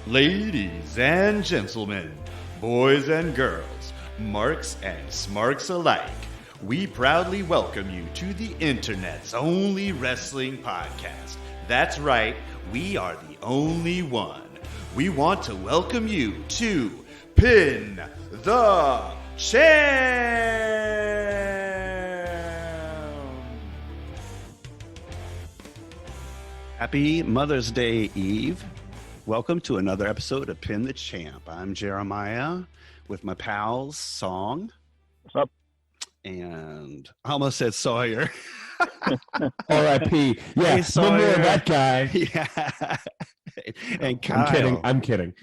Ladies and gentlemen, boys and girls, marks and smarks alike, we proudly welcome you to the internet's only wrestling podcast. That's right, we are the only one. We want to welcome you to Pin the Champ! Happy Mother's Day Eve. Welcome to another episode of Pin the Champ. I'm Jeremiah with my pals, Song. What's up? And I almost said Sawyer. R.I.P. Yeah, Hey, Sawyer. remember that guy. Yeah. And Kyle. I'm kidding.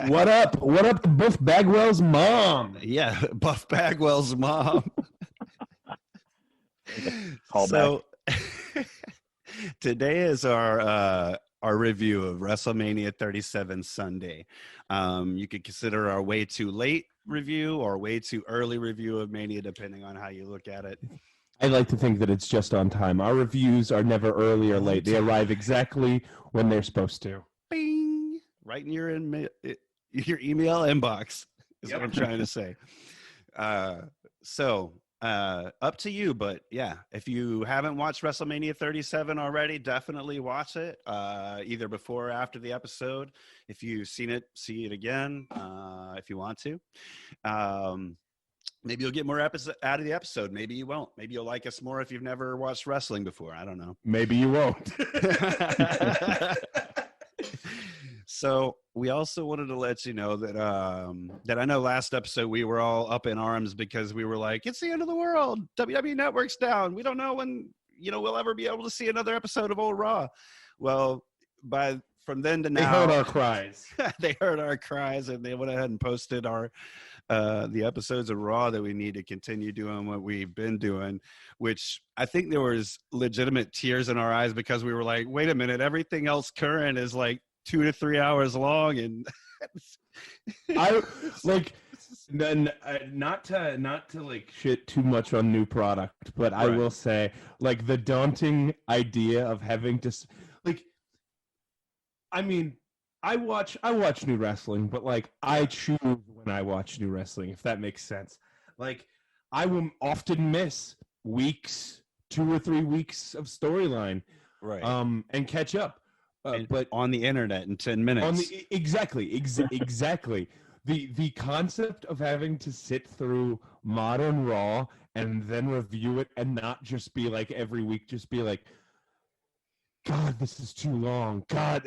What up? What up to Buff Bagwell's mom? Yeah, Buff Bagwell's mom. Call back. Today is our review of WrestleMania 37 Sunday. You could consider our way too late review or way too early review of Mania, depending on how you look at it. I like to think that it's just on time. Our reviews are never early or late. They arrive exactly when they're supposed to. Bing! Right in your email inbox is what I'm trying to say. So up to you, but yeah, if you haven't watched WrestleMania 37 already, definitely watch it, either before or after the episode. If you've seen it, see it again, if you want to. Maybe you'll get more out of the episode. Maybe you won't. Maybe you'll like us more if you've never watched wrestling before. I don't know. Maybe you won't. So we also wanted to let you know that that I know last episode we were all up in arms because we were like, it's the end of the world. WWE Network's down. We don't know when we'll ever be able to see another episode of Old Raw. Well, from then to now, They heard our cries. They heard our cries, and they went ahead and posted the episodes of Raw that we need to continue doing what we've been doing, which I think there was legitimate tears in our eyes because we were like, wait a minute, everything else current is like 2 to 3 hours long, and I like not to like shit too much on new product, but I will say like the daunting idea of having to like. I mean, I watch new wrestling, but like I choose when I watch new wrestling, if that makes sense. Like I will often miss weeks, 2 or 3 weeks of storyline, and catch up. But on the internet in 10 minutes. Exactly. The concept of having to sit through modern Raw and then review it and not just be like every week, just be like, God, this is too long. God,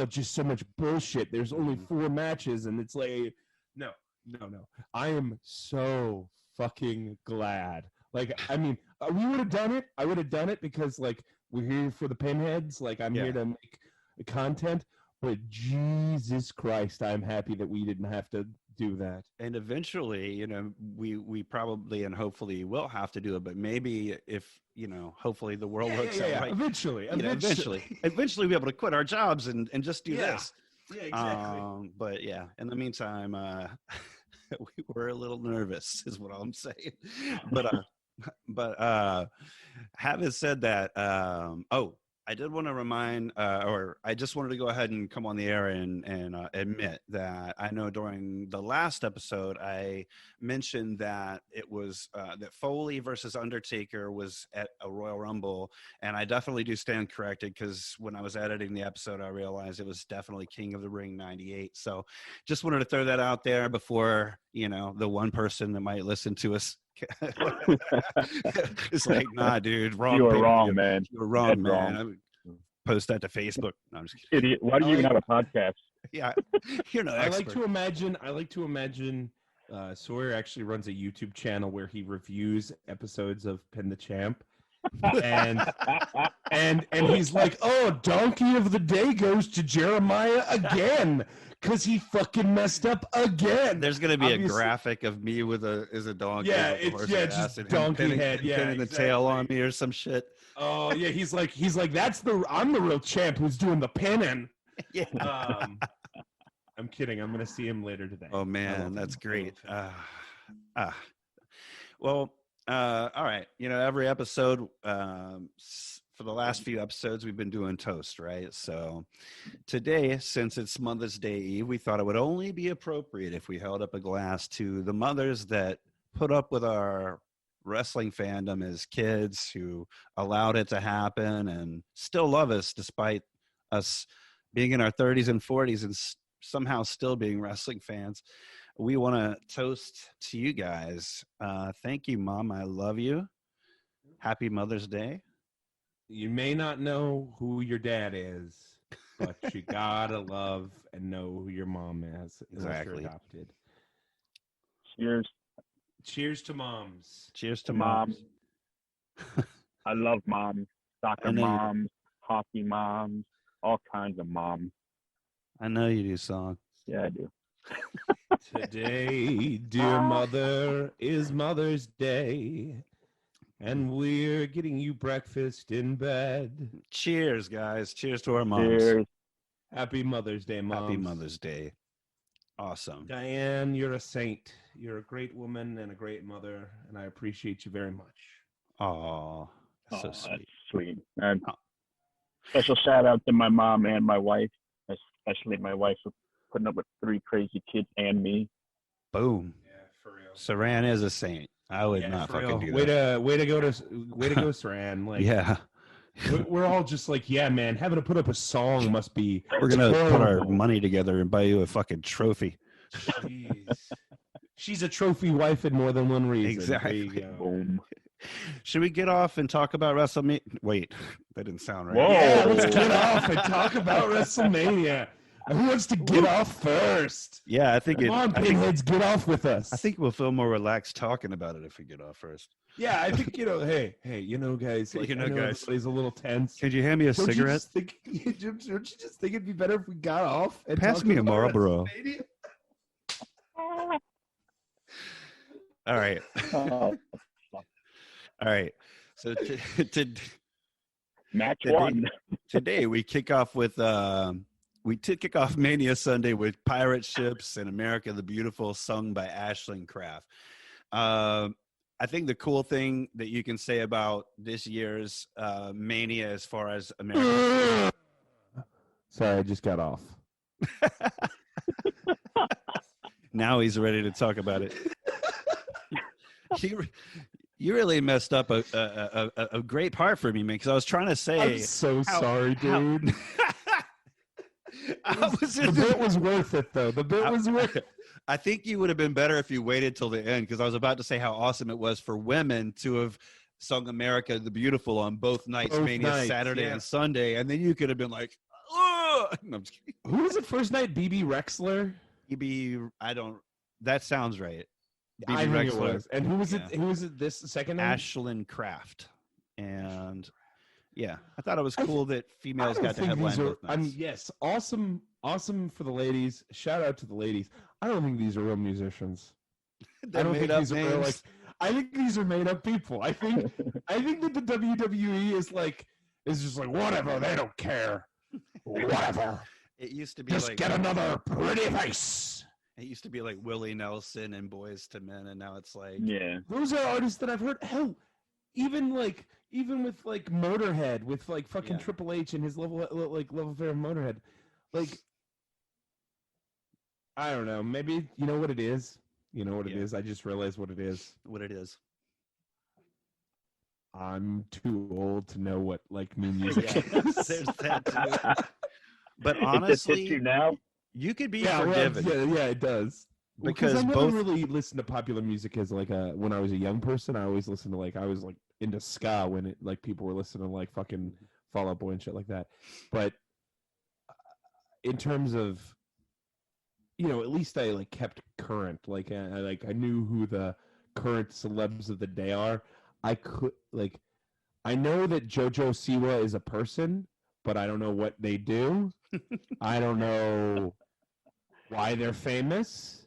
just so much bullshit. There's only 4 matches, and it's like, no. I am so fucking glad. Like, I mean, we would have done it. I would have done it because, like, we're here for the pinheads. Like, I'm here to make content. But Jesus Christ, I'm happy that we didn't have to do that. And eventually, we probably and hopefully will have to do it. But maybe if, hopefully the world looks out right. Eventually we'll be able to quit our jobs and just do this. Yeah, exactly. But yeah, in the meantime, we were a little nervous is what I'm saying. But having said that, I did want to remind, or I just wanted to go ahead and come on the air and admit that I know during the last episode I mentioned that it was that Foley versus Undertaker was at a Royal Rumble, and I definitely do stand corrected because when I was editing the episode I realized it was definitely King of the Ring 98. So just wanted to throw that out there before the one person that might listen to us. It's like, nah, dude, wrong. You were wrong, man. You were wrong, man. I would post that to Facebook. No, I'm just kidding. Idiot. Why do you even have a podcast? Yeah, you're no expert. I like to imagine Sawyer actually runs a YouTube channel where he reviews episodes of Pin the Champ. and he's like, oh, donkey of the day goes to Jeremiah again because he fucking messed up again. There's gonna be a graphic of me with a donkey. Yeah, it's just donkey head. Pinning the tail on me or some shit. Oh yeah, he's like I'm the real champ who's doing the pinning. Yeah. I'm kidding. I'm gonna see him later today. Oh man, that's great. Well. All right. Every episode for the last few episodes, we've been doing toast, right? So today, since it's Mother's Day Eve, we thought it would only be appropriate if we held up a glass to the mothers that put up with our wrestling fandom as kids, who allowed it to happen and still love us despite us being in our 30s and 40s and somehow still being wrestling fans. We want to toast to you guys. Thank you, Mom. I love you. Happy Mother's Day. You may not know who your dad is, but you gotta love and know who your mom is. Exactly. You're adopted. Cheers. Cheers to moms. Cheers to Moms. moms. I love moms. Soccer moms, hockey moms, all kinds of moms. I know you do, Song. Yeah, I do. Today, dear mother, is Mother's Day, and we're getting you breakfast in bed. Cheers, guys. Cheers to our moms. Cheers. Happy Mother's Day, Moms. Happy Mother's Day. Awesome. Diane, you're a saint. You're a great woman and a great mother, and I appreciate you very much. Oh, that's so That's sweet. sweet. And special shout out to my mom and my wife, especially my wife for putting up with 3 crazy kids and me. Boom. Yeah, for real. Saran is a saint. I would not fucking do that. Way to go, Saran. Like, Yeah. we're all just like, yeah, man. Having to put up a song must be. We're going to put our terrible. money together and buy you a fucking trophy. Jeez. She's a trophy wife in more than one reason. Exactly. There you go. Boom. Should we get off and talk about WrestleMania? Wait, that didn't sound right. Whoa. Yeah, let's get off and talk about WrestleMania. Who wants to get off first? Yeah, I think Come on, pinheads, get off with us. I think we'll feel more relaxed talking about it if we get off first. Yeah, I think, hey, guys. Like, You know, I know guys. everybody's a little tense. Could you hand me a Don't cigarette? don't you just think it'd be better if we got off and Pass talked me a about Marlboro. WrestleMania? All right. Oh, All right. So match Today- 1. today we kick off with kick off Mania Sunday with Pirate Ships and America the Beautiful, sung by Ashlyn Kraft. I think the cool thing that you can say about this year's Mania as far as America. Sorry, I just got off. Now he's ready to talk about it. You really messed up a great part for me, man, because I was trying to say. I'm so sorry, dude. The bit was worth it, though. The bit was worth it. I think you would have been better if you waited till the end, because I was about to say how awesome it was for women to have sung America the Beautiful on both nights, Mania Saturday and Sunday, and then you could have been like, oh! No, I'm just kidding. Who was it first night? BB Rexler? That sounds right. I BB think it Rexler. was. And who was Yeah. it? Who was it this second night? Ashlyn Kraft. And yeah, I thought it was cool that females got to think headline these are- both nights. I mean, yes, awesome for the ladies. Shout out to the ladies. I don't think these are real musicians. They I don't made think up these are real, names. I think these are made up people. I think that the WWE is just like, whatever, they don't care. Whatever. It used to be Just like get another pretty face. It used to be like Willie Nelson and Boys to Men, and now it's like Yeah. Those are artists that I've heard. Hell, even with like Motorhead, with like fucking Yeah. Triple H and his level fair Motorhead, like I don't know. Maybe you know what it is. You know what it Yeah. is. I just realized what it is. what it is. I'm too old to know what like new music Yeah, is. there's that too. But It just hits honestly, you now. you could be yeah, forgiven yeah, it does. because I never both. really listened to popular music as like when I was a young person. I always listened to I was like into ska when it like people were listening to like fucking Fall Out Boy and shit like that. But in terms of at least I like kept current. Like I knew who the current celebs of the day are. I know that JoJo Siwa is a person, but I don't know what they do. I don't know why they're famous.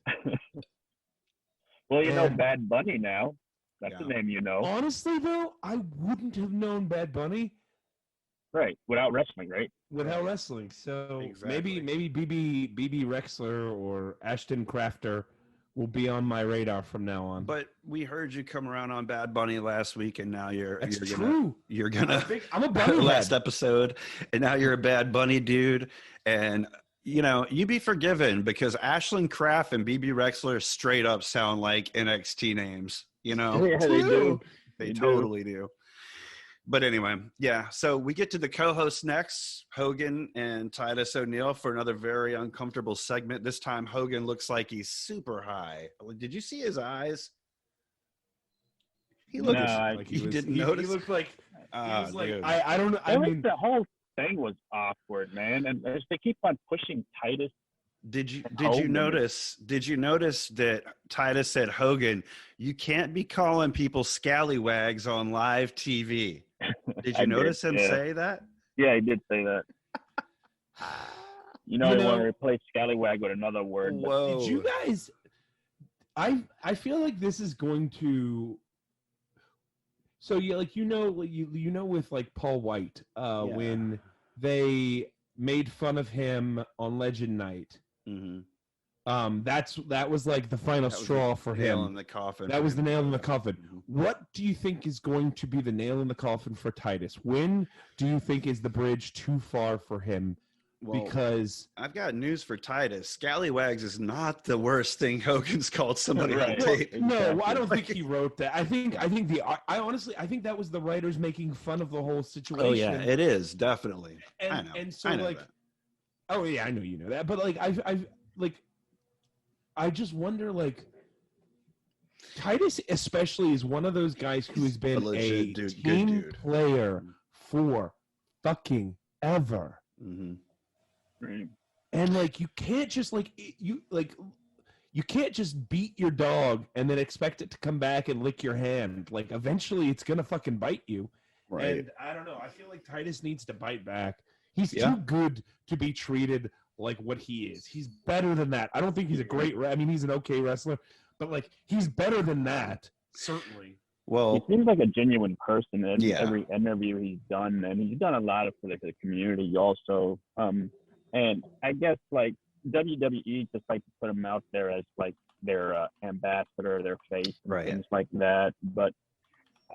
Well, you know And- Bad Bunny now. That's Yeah. the name you know. Honestly, though, I wouldn't have known Bad Bunny Right. Without wrestling, right? without wrestling. So Exactly. maybe BB Rexler or Ashton Crafter will be on my radar from now on. But we heard you come around on Bad Bunny last week, and now you're true. You're gonna. I'm a Bunny last head. episode, and now you're a Bad Bunny dude, and you be forgiven because Ashlyn Kraft and BB Rexler straight up sound like NXT names. Yeah, they do. They totally do. But anyway, yeah. So we get to the co-hosts next, Hogan and Titus O'Neil, for another very uncomfortable segment. This time, Hogan looks like he's super high. Did you see his eyes? He looked like he didn't notice. He looked like he was like dude. I don't know. I mean, the whole thing was awkward, man, and they keep on pushing Titus. Did you notice that Titus said, Hogan, you can't be calling people scallywags on live TV? Did you notice him say that? Yeah, he did say that. I want to replace scallywag with another word. Whoa. Did you guys? I feel like this is going to. So yeah, like with like Paul White, when they made fun of him on Legend Night. Mm-hmm. That was like the final straw for him. Nail in the coffin. That was the nail in the coffin. Mm-hmm. What do you think is going to be the nail in the coffin for Titus? When do you think is the bridge too far for him? Well, because I've got news for Titus. Scallywags is not the worst thing Hogan's called somebody on tape. No, I don't think he wrote that. I honestly think that was the writers making fun of the whole situation. Oh yeah, it is definitely. I know. And so I know like, that. Oh yeah, I know you know that, but like I just wonder like Titus especially is one of those guys who has been a team player for fucking ever. Mm-hmm. Right. And like you can't just you can't just beat your dog and then expect it to come back and lick your hand. Like eventually it's gonna fucking bite you. Right. And I don't know. I feel like Titus needs to bite back. He's too good to be treated like what he is. He's better than that. I don't think he's a great. I mean, he's an okay wrestler, but like he's better than that. Certainly. Well, he seems like a genuine person in every interview he's done, and he's done a lot for the community also. And I guess like WWE just like to put him out there as like their ambassador, their face, and things like that. But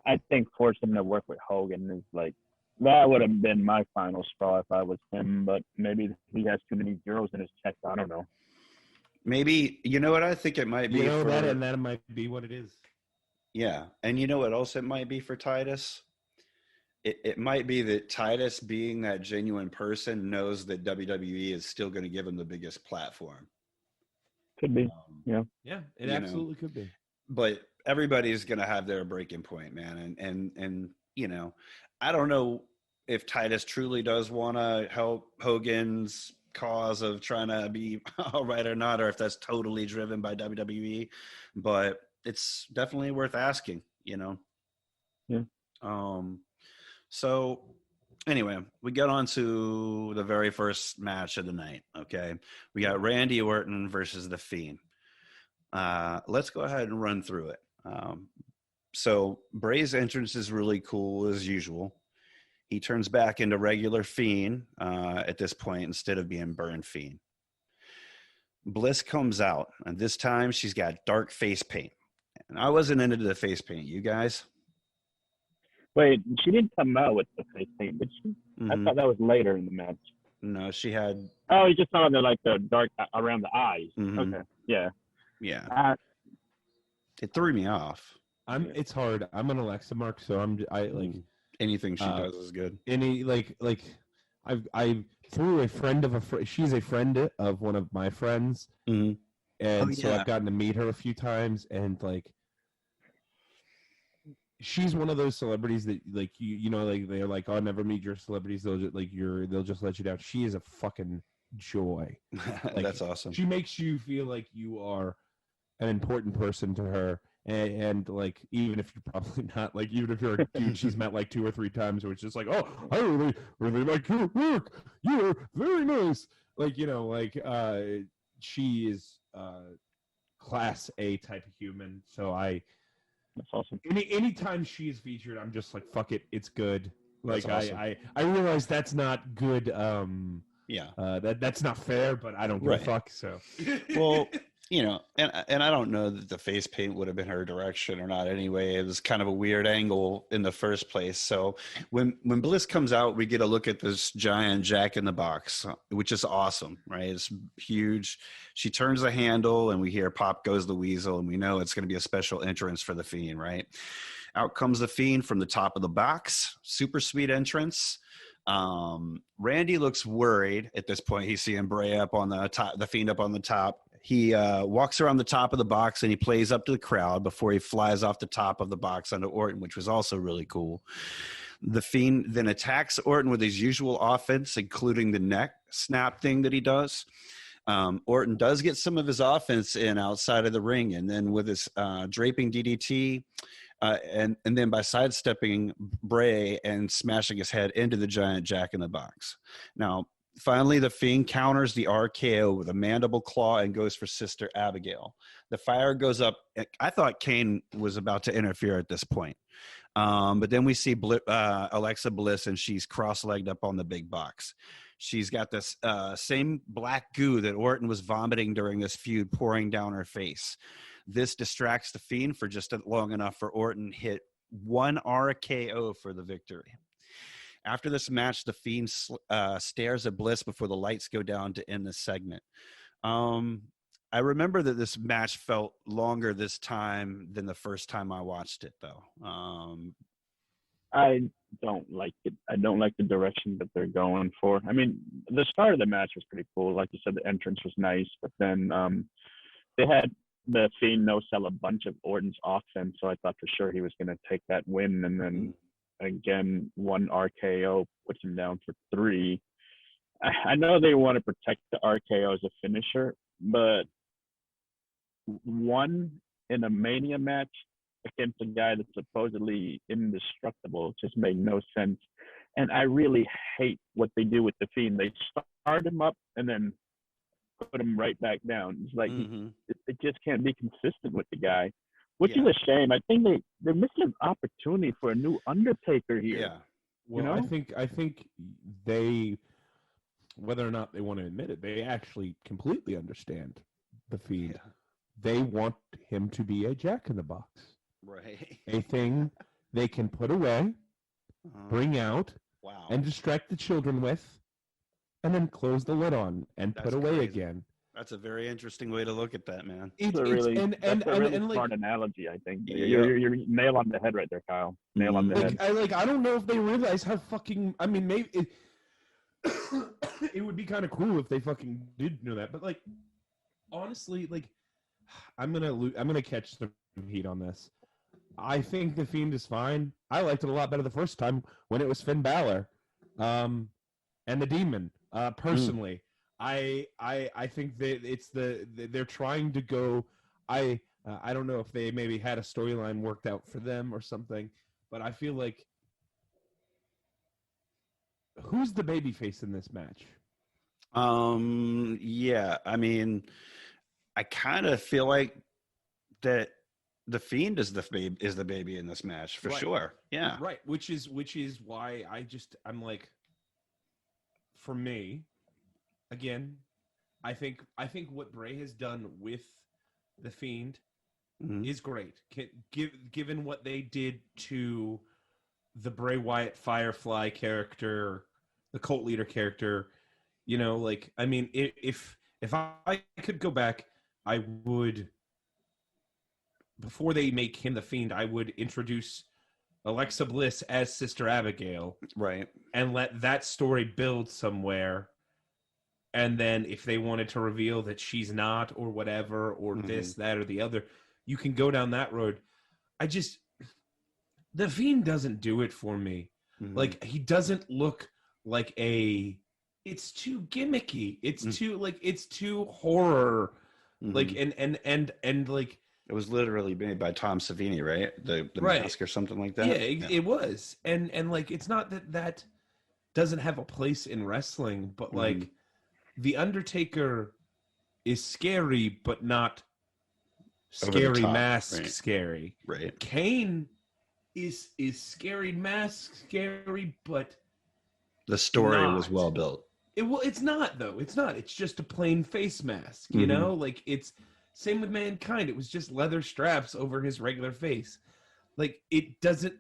I think forcing him to work with Hogan is like. That would have been my final straw if I was him, but maybe he has too many zeros in his check. I don't know. Maybe, you know what I think it might be for... that might be what it is. Yeah, and you know what else it might be for Titus? It might be that Titus, being that genuine person, knows that WWE is still going to give him the biggest platform. Could be, yeah. Yeah, it absolutely could be. But everybody's going to have their breaking point, man, and I don't know if Titus truly does want to help Hogan's cause of trying to be all right or not, or if that's totally driven by WWE, but it's definitely worth asking, Yeah. So anyway, we get on to the very first match of the night. Okay. We got Randy Orton versus The Fiend. Let's go ahead and run through it. So Bray's entrance is really cool as usual. He turns back into regular Fiend at this point instead of being Burn Fiend. Bliss comes out, and this time she's got dark face paint. And I wasn't into the face paint. You guys? Wait, she didn't come out with the face paint, did she? Mm-hmm. I thought that was later in the match. No, she had... Oh, you just saw the dark around the eyes. Mm-hmm. Okay, yeah. Yeah. It threw me off. It's hard. I'm an Alexa mark, so anything she does is good. I through a friend of a friend. She's a friend of one of my friends, mm-hmm. and so I've gotten to meet her a few times. And she's one of those celebrities that they're like, I'll never meet your celebrities. They'll just let you down. She is a fucking joy. That's awesome. She makes you feel like you are an important person to her. And even if you're probably not, even if you're a dude she's met 2 or 3 times, where it's just oh, I really, really like your work. You're very nice. She is class A type of human. So that's awesome. Anytime she is featured, I'm just fuck it, it's good. That's awesome. I realize that's not good. Yeah. That's not fair, but I don't give a fuck. So well. you know, and I don't know that the face paint would have been her direction or not anyway. It was kind of a weird angle in the first place. So when Bliss comes out, we get a look at this giant Jack in the Box, which is awesome, right? It's huge. She turns the handle and we hear Pop Goes the Weasel, and we know it's going to be a special entrance for the Fiend, right? Out comes the Fiend from the top of the box. Super sweet entrance. Randy looks worried at this point. He's seeing Bray up on the top, the Fiend up on the top. He walks around the top of the box and he plays up to the crowd before he flies off the top of the box onto Orton, which was also really cool. The Fiend then attacks Orton with his usual offense, including the neck snap thing that he does. Orton does get some of his offense in outside of the ring, and then with his draping DDT, and then by sidestepping Bray and smashing his head into the giant Jack in the Box. Now, finally, the Fiend counters the RKO with a mandible claw and goes for Sister Abigail. The fire goes up. I thought Kane was about to interfere at this point. But then we see Alexa Bliss, and she's cross-legged up on the big box. She's got this same black goo that Orton was vomiting during this feud pouring down her face. This distracts the Fiend for just long enough for Orton hit one RKO for the victory. After this match, the Fiend stares at Bliss before the lights go down to end the segment. I remember that this match felt longer this time than the first time I watched it, though. I don't like it. I don't like the direction that they're going for. I mean, the start of the match was pretty cool. Like you said, the entrance was nice, but then they had the Fiend no-sell a bunch of Orton's offense, so I thought for sure he was going to take that win, and then again, one RKO puts him down for 3. I know they want to protect the RKO as a finisher, but one in a Mania match against a guy that's supposedly indestructible just made no sense. And I really hate what they do with the Fiend. They start him up and then put him right back down. It's like it just can't be consistent with the guy, which is a shame. I think they're missing an opportunity for a new Undertaker here. Yeah. Well, you know? I think they, whether or not they want to admit it, they actually completely understand the Fiend. Yeah. They want him to be a Jack in the Box. Right. A thing they can put away, bring out, and distract the children with, and then close the lid on and put away again. That's a very interesting way to look at that, man. It's a really smart analogy, I think. You're nail on the head right there, Kyle. Nail on the head. I don't know if they realize how fucking. I mean, maybe it would be kind of cool if they fucking did know that. But like, honestly, like, I'm gonna catch some heat on this. I think the Fiend is fine. I liked it a lot better the first time when it was Finn Balor, and the Demon. Personally, I think that they're trying to go. I don't know if they maybe had a storyline worked out for them or something, but I feel like who's the babyface in this match? Yeah, I mean, I kind of feel like that the Fiend is the baby in this match for sure. Yeah, right. Which is why I'm like, for me, again, I think what Bray has done with the Fiend is great. Given what they did to the Bray Wyatt Firefly character, the cult leader character, you know, like, I mean, if I could go back, I would, before they make him the Fiend, I would introduce Alexa Bliss as Sister Abigail. Right. And let that story build somewhere. And then if they wanted to reveal that she's not or whatever, or this, that, or the other, you can go down that road. The Fiend doesn't do it for me. Like, he doesn't look like it's too gimmicky. It's too horror. Like, and like, it was literally made by Tom Savini, right? The mask or something like that. Yeah, it was. And like, it's not that doesn't have a place in wrestling, but like, The Undertaker is scary, but not scary mask scary. Right. Kane is scary mask scary, but the story was well built. It's not though. It's not. It's just a plain face mask, you know? Like, Same with Mankind. It was just leather straps over his regular face. Like, it doesn't...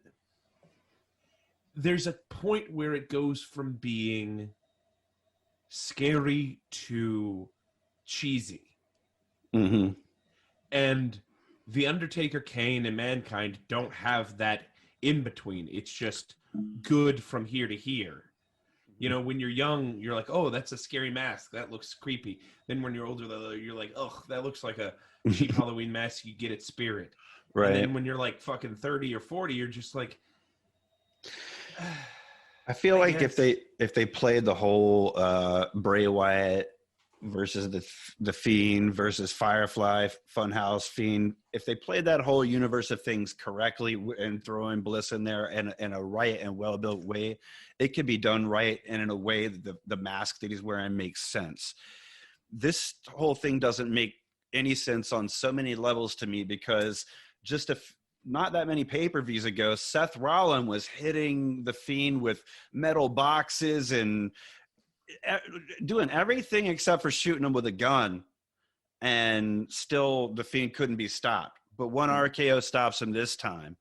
There's a point where it goes from being scary to cheesy. Mm-hmm. And The Undertaker, Kane, and Mankind don't have that in between. It's just good from here to here. You know, when you're young, you're like, oh, that's a scary mask. That looks creepy. Then when you're older, you're like, oh, that looks like a cheap Halloween mask you get at Spirit. Right. And then when you're like fucking 30 or 40, you're just like... I feel like if they played the whole Bray Wyatt versus the Fiend versus Firefly Funhouse Fiend, if they played that whole universe of things correctly and throwing Bliss in there in a right and well-built way, it could be done right and in a way that the mask that he's wearing makes sense. This whole thing doesn't make any sense on so many levels to me, because just not that many pay-per-views ago, Seth Rollins was hitting the Fiend with metal boxes and doing everything except for shooting him with a gun, and still the Fiend couldn't be stopped. But one RKO stops him this time.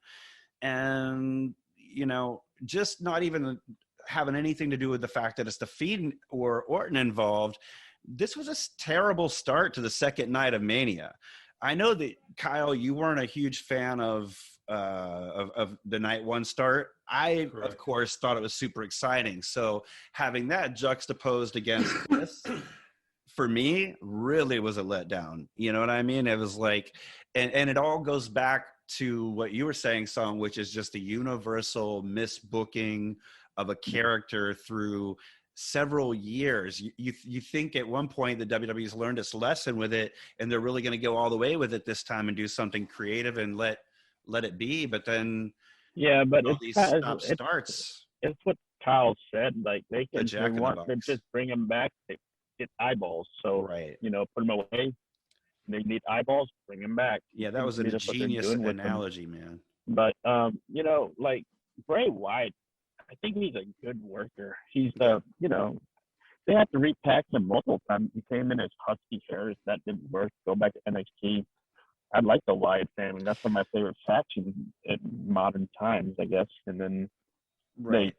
And, you know, just not even having anything to do with the fact that it's the Fiend or Orton involved, this was a terrible start to the second night of Mania. I know that, Kyle, you weren't a huge fan of the night one start. I, Correct. Of course, thought it was super exciting. So having that juxtaposed against this, for me, really was a letdown. You know what I mean? It was like, and it all goes back to what you were saying, Song, which is just the universal misbooking of a character through several years. You think at one point the WWE's learned its lesson with it, and they're really going to go all the way with it this time and do something creative and let it be. But then, yeah, but starts. It's what Kyle said. Like they want to just bring him back. They get eyeballs. So right, you know, put him away. They need eyeballs. Bring him back. Yeah, that was a genius analogy, man. But you know, like Bray Wyatt, I think he's a good worker. He's you know, they had to repack him multiple times. He came in as husky hairs. That didn't work. Go back to NXT. I like the Wyatt family. That's one of my favorite factions in modern times, I guess. And then they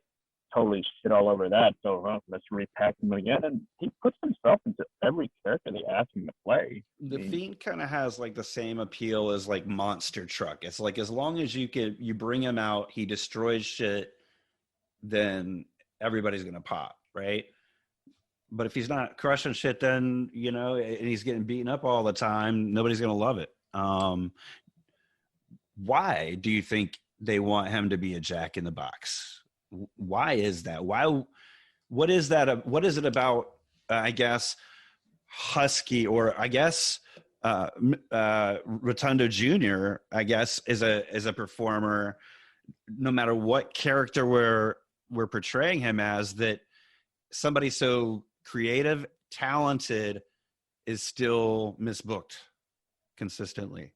totally shit all over that. So let's repack him again. And he puts himself into every character they ask him to play. The Fiend kind of has like the same appeal as like Monster Truck. It's like as long as you bring him out, he destroys shit, then everybody's gonna pop, right? But if he's not crushing shit, then you know, and he's getting beaten up all the time, nobody's gonna love it. Why do you think they want him to be a Jack in the Box? Why is that? What is that? What is it about? I guess Husky, or I guess Rotundo Jr. I guess is a performer. No matter what character we're portraying him as, that somebody so creative, talented is still misbooked consistently.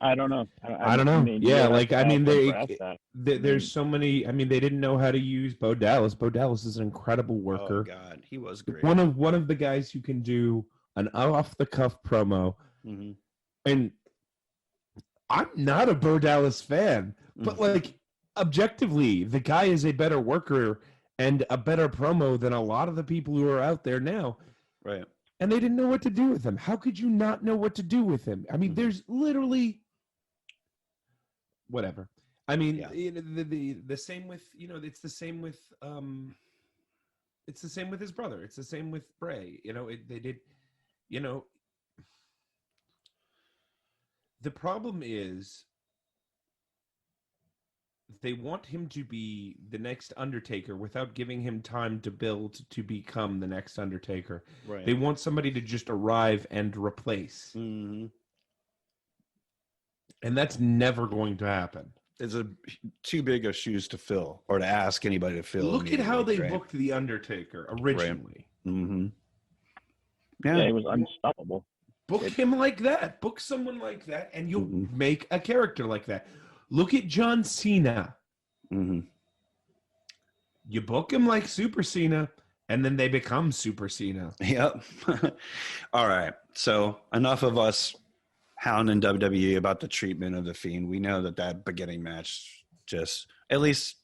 I don't know. I don't know. There's so many. I mean, they didn't know how to use Bo Dallas. Bo Dallas is an incredible worker. Oh God, he was great. One of the guys who can do an off the cuff promo. Mm-hmm. And I'm not a Bo Dallas fan, but like objectively, the guy is a better worker and a better promo than a lot of the people who are out there now. Right. And they didn't know what to do with him. How could you not know what to do with him? I mean, there's literally whatever. I mean, the same with, you know, it's the same with his brother. It's the same with Bray. You know, they did, you know. The problem is they want him to be the next Undertaker without giving him time to build to become the next Undertaker. Right. They want somebody to just arrive and replace. Mm-hmm. And that's never going to happen. It's too big of shoes to fill, or to ask anybody to fill. Look at how they booked the Undertaker originally. Right. Mm-hmm. Yeah, he was unstoppable. Book him like that. Book someone like that, and you'll make a character like that. Look at John Cena. Mm-hmm. You book him like Super Cena, And then they become Super Cena. Yep. All right. So enough of us hounding WWE about the treatment of the Fiend. We know that beginning match just, at least,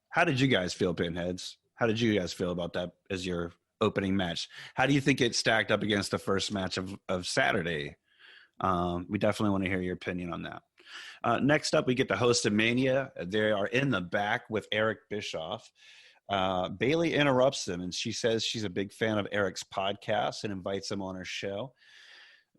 how did you guys feel, Pinheads? How did you guys feel about that as your opening match? How do you think it stacked up against the first match of Saturday? We definitely want to hear your opinion on that. Next up, we get the host of Mania. They are in the back with Eric Bischoff. Bayley interrupts them, and she says she's a big fan of Eric's podcast and invites him on her show.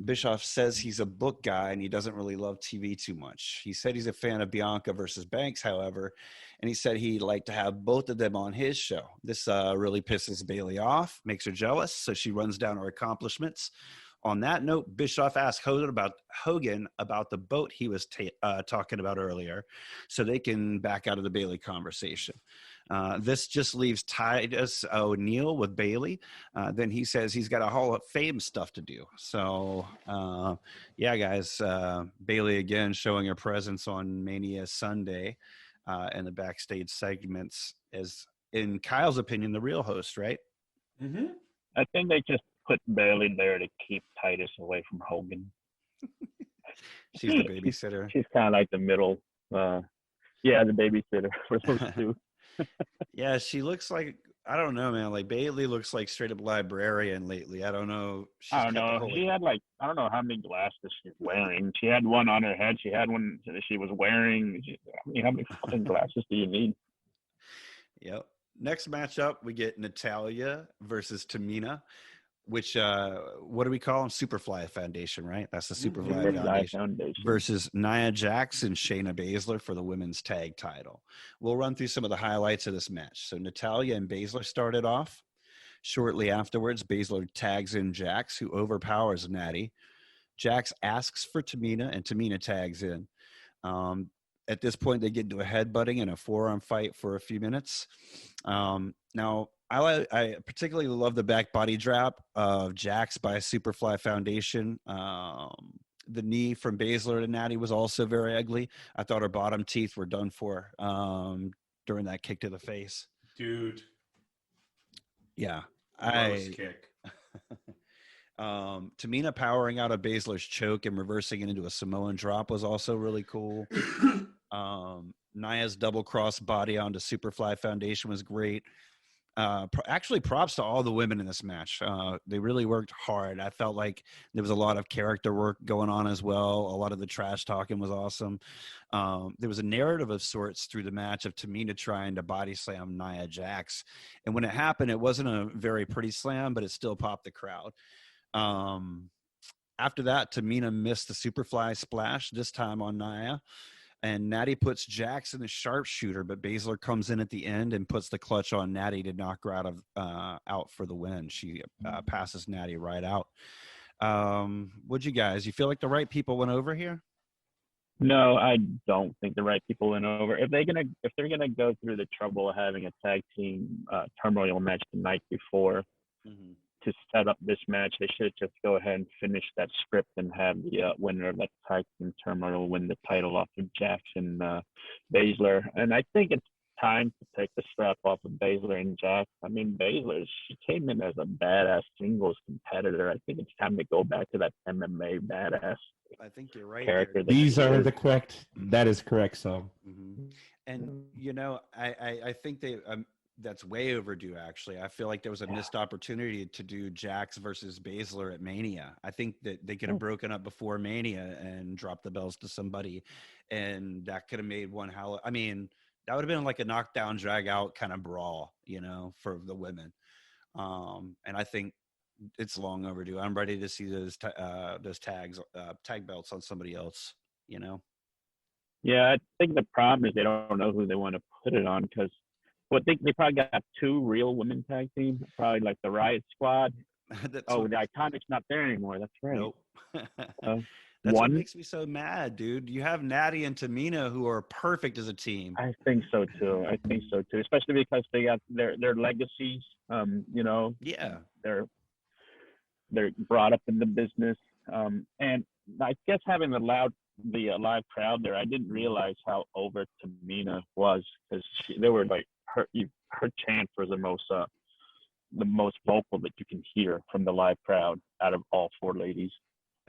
Bischoff says he's a book guy and he doesn't really love TV too much. He said he's a fan of Bianca versus Banks, however, and he said he'd like to have both of them on his show. This really pisses Bayley off, makes her jealous, so she runs down her accomplishments. On that note, Bischoff asked Hogan about the boat he was talking about earlier, so they can back out of the Bayley conversation. This just leaves Titus O'Neil with Bayley. Then he says he's got a Hall of Fame stuff to do. So, yeah, guys, Bayley again showing her presence on Mania Sunday in the backstage segments as, in Kyle's opinion, the real host, right? Mm-hmm. I think they just put Bayley there to keep Titus away from Hogan. She's the babysitter. She's kind of like the middle. The babysitter for those two. Yeah, she looks like, I don't know, man. Like Bayley looks like straight up librarian lately. I don't know. I don't know. She had I don't know how many glasses she's wearing. She had one on her head. She had one that she was wearing. How many fucking glasses do you need? Yep. Next matchup, we get Natalya versus Tamina, which, what do we call them? Superfly Foundation, right? That's the Superfly Foundation. Versus Nia Jax and Shayna Baszler for the women's tag title. We'll run through some of the highlights of this match. So Natalya and Baszler started off. Shortly afterwards, Baszler tags in Jax, who overpowers Natty. Jax asks for Tamina, and Tamina tags in. At this point, they get into a headbutting and a forearm fight for a few minutes. Now, I particularly love the back body drop of Jax by Superfly Foundation. The knee from Baszler to Natty was also very ugly. I thought her bottom teeth were done for during that kick to the face. Dude. Yeah. Gross kick. Tamina powering out of Baszler's choke and reversing it into a Samoan drop was also really cool. Nia's double cross body onto Superfly Foundation was great. Actually, props to all the women in this match. They really worked hard. I felt like there was a lot of character work going on as well. A lot of the trash talking was awesome. There was a narrative of sorts through the match of Tamina trying to body slam Nia Jax. And when it happened, it wasn't a very pretty slam, but it still popped the crowd. After that, Tamina missed the Superfly splash, this time on Nia. And Natty puts Jax in the sharpshooter, but Baszler comes in at the end and puts the clutch on Natty to knock her out for the win. She passes Natty right out. What'd you guys? You feel like the right people went over here? No, I don't think the right people went over. If they're gonna go through the trouble of having a tag team turmoil match the night before to set up this match, they should just go ahead and finish that script and have the winner of that tag team turmoil win the title off of Jax and Baszler. And I think it's time to take the strap off of Baszler and Jax. I mean, Baszler, she came in as a badass singles competitor. I think it's time to go back to that MMA badass. I think you're right. Character. These are the correct. That is correct, so. And I think they. That's way overdue, actually. I feel like there was a missed opportunity to do Jax versus Baszler at Mania. I think that they could have broken up before Mania and dropped the belts to somebody, and that could have made one hell. I mean, that would have been like a knockdown, drag out kind of brawl, for the women. And I think it's long overdue. I'm ready to see those tag belts on somebody else. Yeah, I think the problem is they don't know who they want to put it on because. Well, I think they probably got two real women tag teams, probably like the Riot Squad. The Iconic's not there anymore. That's right. Nope. That's what makes me so mad, dude. You have Natty and Tamina who are perfect as a team. I think so too. Especially because they got their legacies. Yeah. They're brought up in the business. And I guess having the live crowd there, I didn't realize how over Tamina was because they were like her chant was the most the most vocal that you can hear from the live crowd out of all four ladies.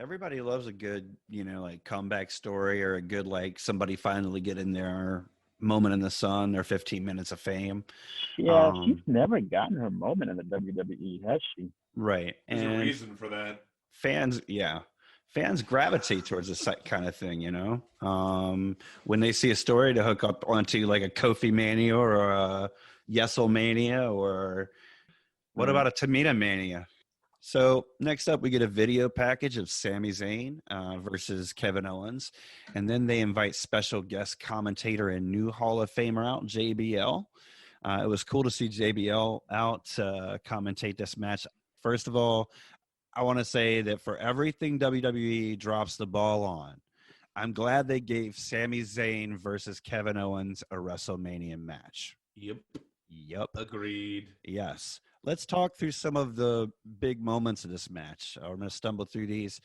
Everybody loves a good, like comeback story, or a good, like somebody finally getting their moment in the sun, their 15 minutes of fame. Yeah, she's never gotten her moment in the WWE, has she? Right. There's and a reason for that. Fans gravitate towards this kind of thing, when they see a story to hook up onto, like a Kofi Mania or a Yeselmania, or what about a Tamina Mania? So next up, we get a video package of Sami Zayn versus Kevin Owens. And then they invite special guest commentator and new Hall of Famer out, JBL. It was cool to see JBL out commentate this match. First of all, I want to say that for everything WWE drops the ball on, I'm glad they gave Sami Zayn versus Kevin Owens a WrestleMania match. Yep. Agreed. Yes. Let's talk through some of the big moments of this match. I'm going to stumble through these.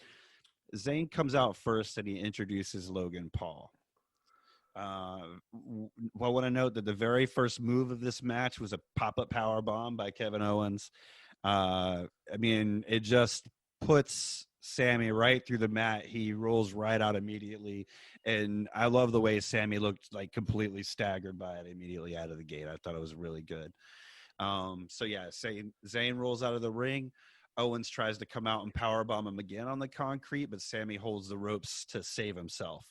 Zayn comes out first and he introduces Logan Paul. I want to note that the very first move of this match was a pop-up power bomb by Kevin Owens. It just puts Sami right through the mat. He rolls right out immediately. And I love the way Sami looked like completely staggered by it immediately out of the gate. I thought it was really good. Zayn rolls out of the ring. Owens tries to come out and powerbomb him again on the concrete, but Sami holds the ropes to save himself.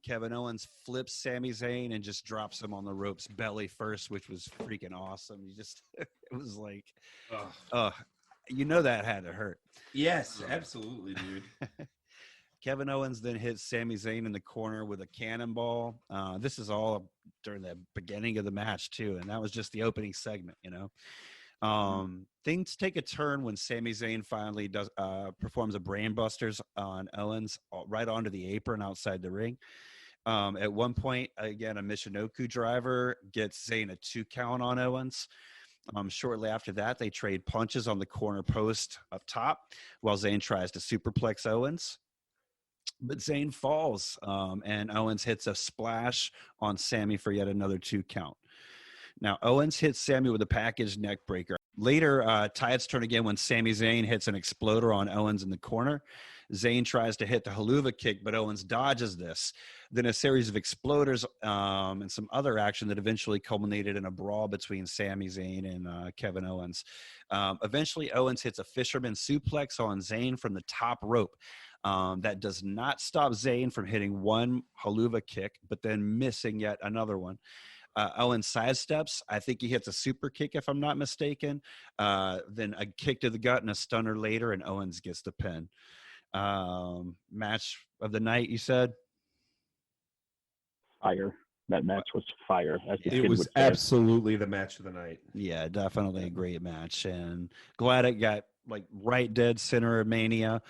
Kevin Owens flips Sami Zayn and just drops him on the ropes belly first, which was freaking awesome. It was like, that had to hurt. Yes, absolutely, dude. Kevin Owens then hits Sami Zayn in the corner with a cannonball. This is all during the beginning of the match too, and that was just the opening segment, Things take a turn when Sami Zayn finally performs a brainbusters on Owens right onto the apron outside the ring. At one point, again, a Michinoku driver gets Zayn a 2 count on Owens. Shortly after that, they trade punches on the corner post up top while Zayn tries to superplex Owens. But Zayn falls, and Owens hits a splash on Sami for yet another 2 count. Now, Owens hits Sami with a package neck breaker. Later, tides turn again when Sami Zayn hits an exploder on Owens in the corner. Zayn tries to hit the haluva kick, but Owens dodges this. Then a series of exploders and some other action that eventually culminated in a brawl between Sami Zayn and Kevin Owens. Eventually, Owens hits a fisherman suplex on Zayn from the top rope. That does not stop Zayn from hitting one haluva kick, but then missing yet another one. Owens sidesteps. I think he hits a super kick, if I'm not mistaken. Then a kick to the gut and a stunner later, and Owens gets the pin. Match of the night, you said? Fire. That match was fire. It was absolutely the match of the night. Yeah, definitely a great match, and glad it got like right dead center of Mania.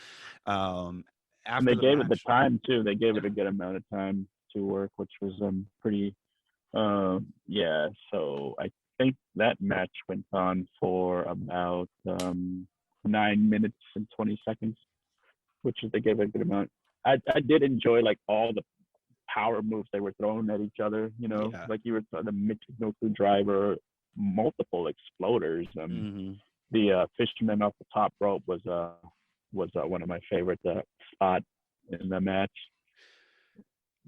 And they gave it the time too. They gave it a good amount of time to work, which was pretty. So I think that match went on for about 9 minutes and 20 seconds, which they gave it a good amount. I did enjoy like all the power moves they were throwing at each other, like you were the Michinoku driver, multiple exploders. The fisherman off the top rope was one of my favorite spots in the match.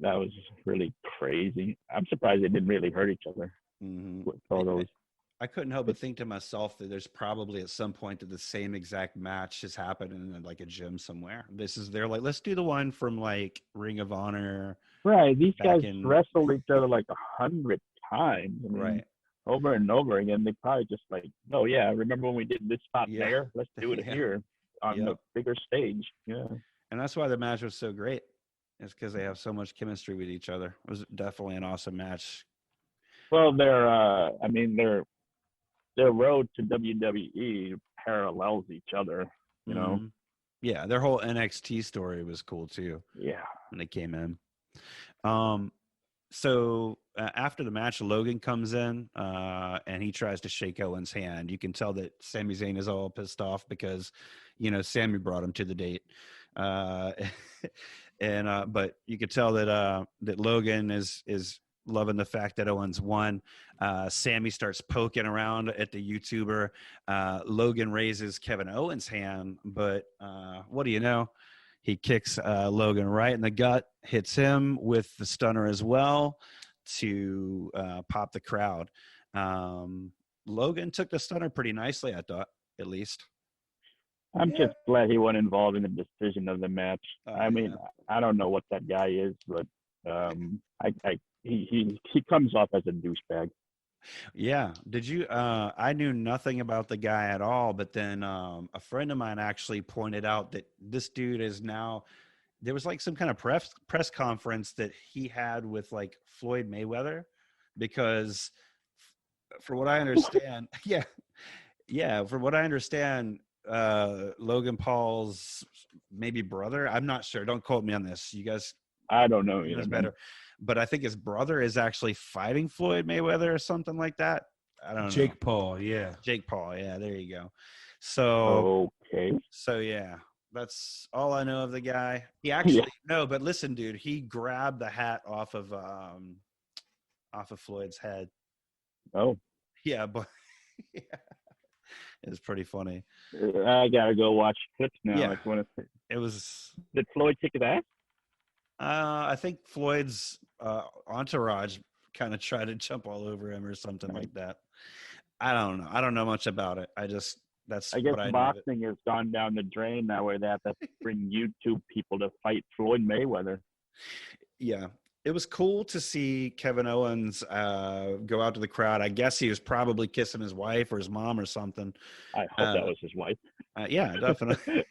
That was really crazy. I'm surprised they didn't really hurt each other with all those. I couldn't help but think to myself that there's probably at some point that the same exact match has happened in like a gym somewhere. They're like, let's do the one from like Ring of Honor. Right. These guys wrestled each other like 100 times. Right. Over and over again. They probably just like, oh yeah, remember when we did this spot there? Let's do it here on the bigger stage. Yeah. And that's why the match was so great. It's because they have so much chemistry with each other. It was definitely an awesome match. Well, their road to WWE parallels each other, Yeah, their whole NXT story was cool too. Yeah, when they came in. So after the match, Logan comes in and he tries to shake Owens' hand. You can tell that Sami Zayn is all pissed off because, Sami brought him to the date. But you could tell that that Logan is loving the fact that Owens won. Sami starts poking around at the YouTuber. Logan raises Kevin Owens' hand, but what do you know? He kicks Logan right in the gut, hits him with the stunner as well to pop the crowd. Logan took the stunner pretty nicely, I thought, at least. I'm just glad he wasn't involved in the decision of the match. I mean, I don't know what that guy is, but he comes off as a douchebag. Yeah. Did you? I knew nothing about the guy at all, but then a friend of mine actually pointed out that this dude is now. There was like some kind of press conference that he had with like Floyd Mayweather, because for what I understand, from what I understand, Logan Paul's maybe brother. I'm not sure. Don't quote me on this. You guys. I don't know. Either, better. But I think his brother is actually fighting Floyd Mayweather or something like that. I don't know. Jake Paul, yeah. Jake Paul, yeah. There you go. So okay. So yeah, that's all I know of the guy. He actually no, but listen, dude, he grabbed the hat off of Floyd's head. Oh. Yeah, but yeah. It was pretty funny. I gotta go watch clips now. Yeah. It was. Did Floyd kick his ass? I think Floyd's entourage kind of tried to jump all over him or something like that. I don't know. I don't know much about it. I guess what I boxing has gone down the drain now, where they have to bring YouTube people to fight Floyd Mayweather. Yeah. It was cool to see Kevin Owens go out to the crowd. I guess he was probably kissing his wife or his mom or something. I hope that was his wife. Yeah, definitely.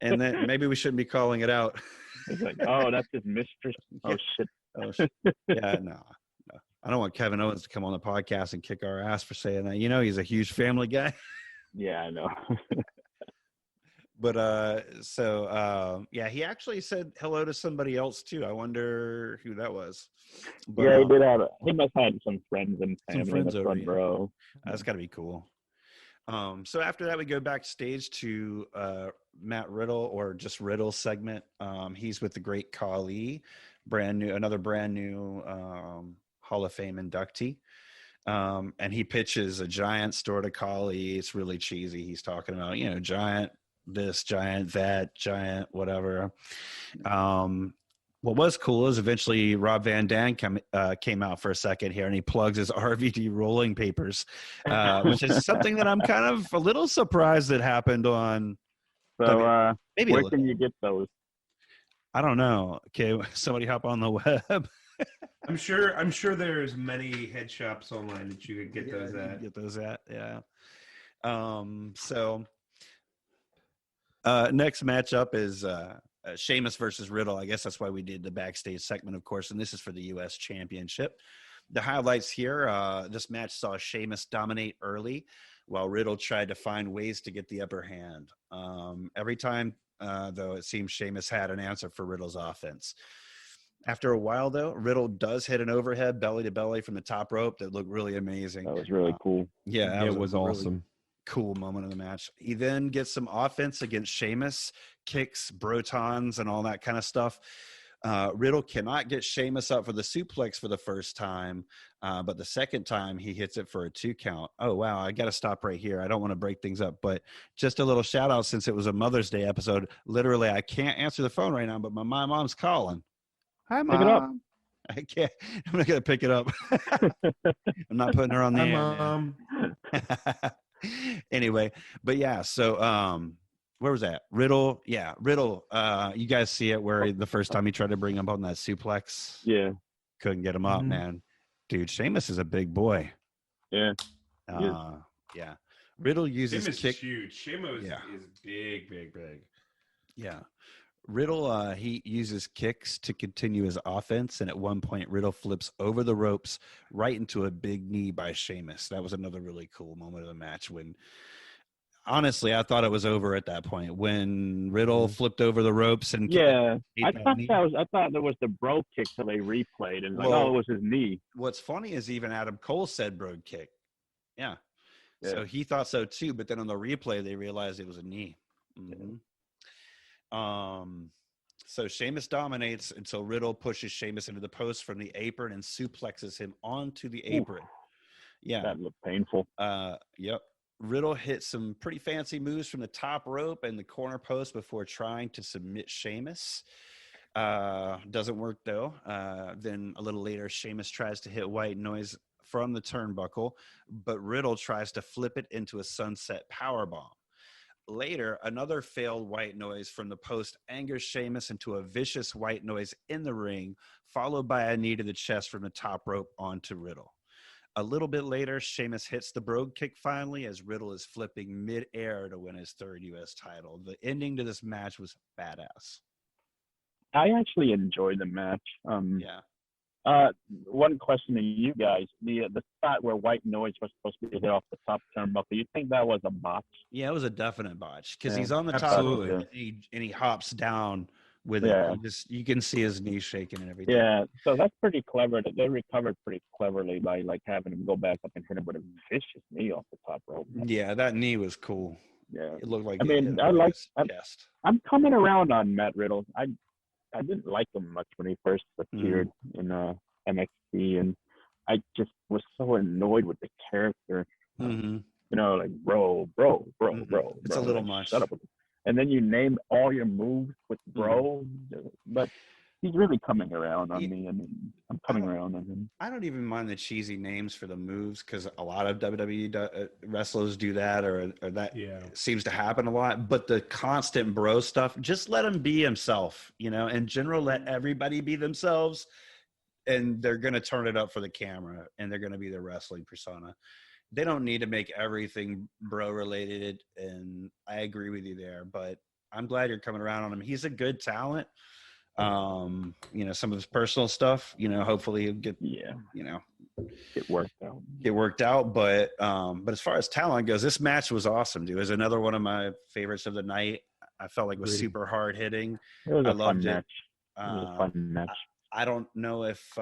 And then maybe we shouldn't be calling it out. It's like, oh, that's his mistress. Oh, shit. Oh, shit. Yeah, no. I don't want Kevin Owens to come on the podcast and kick our ass for saying that. You know, he's a huge family guy. Yeah, I know. But yeah, he actually said hello to somebody else too. I wonder who that was. But, yeah, he did he must have had some friends and family in the front row. That's got to be cool. So after that, we go backstage to Matt Riddle, or just Riddle segment. He's with the Great Khali, another brand new Hall of Fame inductee. And he pitches a giant store to Khali. It's really cheesy. He's talking about, giant this, giant that, giant whatever. What was cool is eventually Rob Van Dam came out for a second here, and he plugs his RVD rolling papers, which is something that I'm kind of a little surprised that happened on. So maybe where can you get those? I don't know. Okay, somebody hop on the web. I'm sure there's many head shops online that you could get those at. Get those at, yeah. So next matchup is Sheamus versus Riddle. I guess that's why we did the backstage segment, of course, and this is for the U.S. Championship. The highlights here, this match saw Sheamus dominate early, while Riddle tried to find ways to get the upper hand. Every time, though, it seems Sheamus had an answer for Riddle's offense. After a while, though, Riddle does hit an overhead belly-to-belly from the top rope that looked really amazing. That was really cool. Yeah, it was awesome. Really cool moment of the match. He then gets some offense against Sheamus, kicks, brotons, and all that kind of stuff. Riddle cannot get Sheamus up for the suplex for the first time, but the second time he hits it for a 2 count. Oh, wow. I got to stop right here. I don't want to break things up, but just a little shout out, since it was a Mother's Day episode. Literally, I can't answer the phone right now, but my mom's calling. Hi, Mom. Pick it up. I can't. I'm not going to pick it up. I'm not putting her on the air. Mom. Anyway, but yeah, so where was that? Riddle. Yeah, Riddle. You guys see it where the first time he tried to bring him up on that suplex? Yeah. Couldn't get him up, man. Dude, Sheamus is a big boy. Yeah. Yeah. Riddle uses Sheamus kick. Is huge. Sheamus is big. Yeah. Riddle, he uses kicks to continue his offense, and at one point, Riddle flips over the ropes right into a big knee by Sheamus. That was another really cool moment of the match when, honestly, I thought it was over at that point when Riddle flipped over the ropes and I thought there was the bro kick till they replayed, and it was his knee. What's funny is even Adam Cole said bro kick. Yeah. So he thought so too, but then on the replay they realized it was a knee. Mm-hmm. So Sheamus dominates until Riddle pushes Sheamus into the post from the apron and suplexes him onto the apron. Yeah. That looked painful. Yep. Riddle hit some pretty fancy moves from the top rope and the corner post before trying to submit Sheamus. Doesn't work though. Then a little later, Sheamus tries to hit White Noise from the turnbuckle, but Riddle tries to flip it into a sunset powerbomb. Later, another failed White Noise from the post angers Sheamus into a vicious White Noise in the ring, followed by a knee to the chest from the top rope onto Riddle. A little bit later, Sheamus hits the brogue kick finally as Riddle is flipping mid-air to win his third U.S. title. The ending to this match was badass. I actually enjoyed the match. One question to you guys: the spot where White Noise was supposed to be hit off the top turnbuckle, you think that was a botch? Yeah, it was a definite botch because he's on the absolutely. top and he hops down with it. You can see his knees shaking and everything. Yeah, so that's pretty clever. They recovered pretty cleverly by like having him go back up and hit him with a vicious knee off the top rope. Yeah, that knee was cool. Yeah, it looked like. I'm coming around on Matt Riddle. I didn't like him much when he first appeared in NXT, and I just was so annoyed with the character. You know, like bro. It's a little much. Shut up. And then you named all your moves with bro, but he's really coming around on me. I mean, I'm coming around on him. I don't even mind the cheesy names for the moves because a lot of WWE wrestlers do that, or that seems to happen a lot. But the constant bro stuff, just let him be himself. You know, in general, let everybody be themselves, and they're going to turn it up for the camera, and they're going to be their wrestling persona. They don't need to make everything bro related, and I agree with you there. But I'm glad you're coming around on him. He's a good talent. You know, some of his personal stuff, you know, hopefully he'll get, get worked out. But as far as talent goes, this match was awesome, dude. It was another one of my favorites of the night. I felt like it was super hard hitting. It was a fun match. I don't know if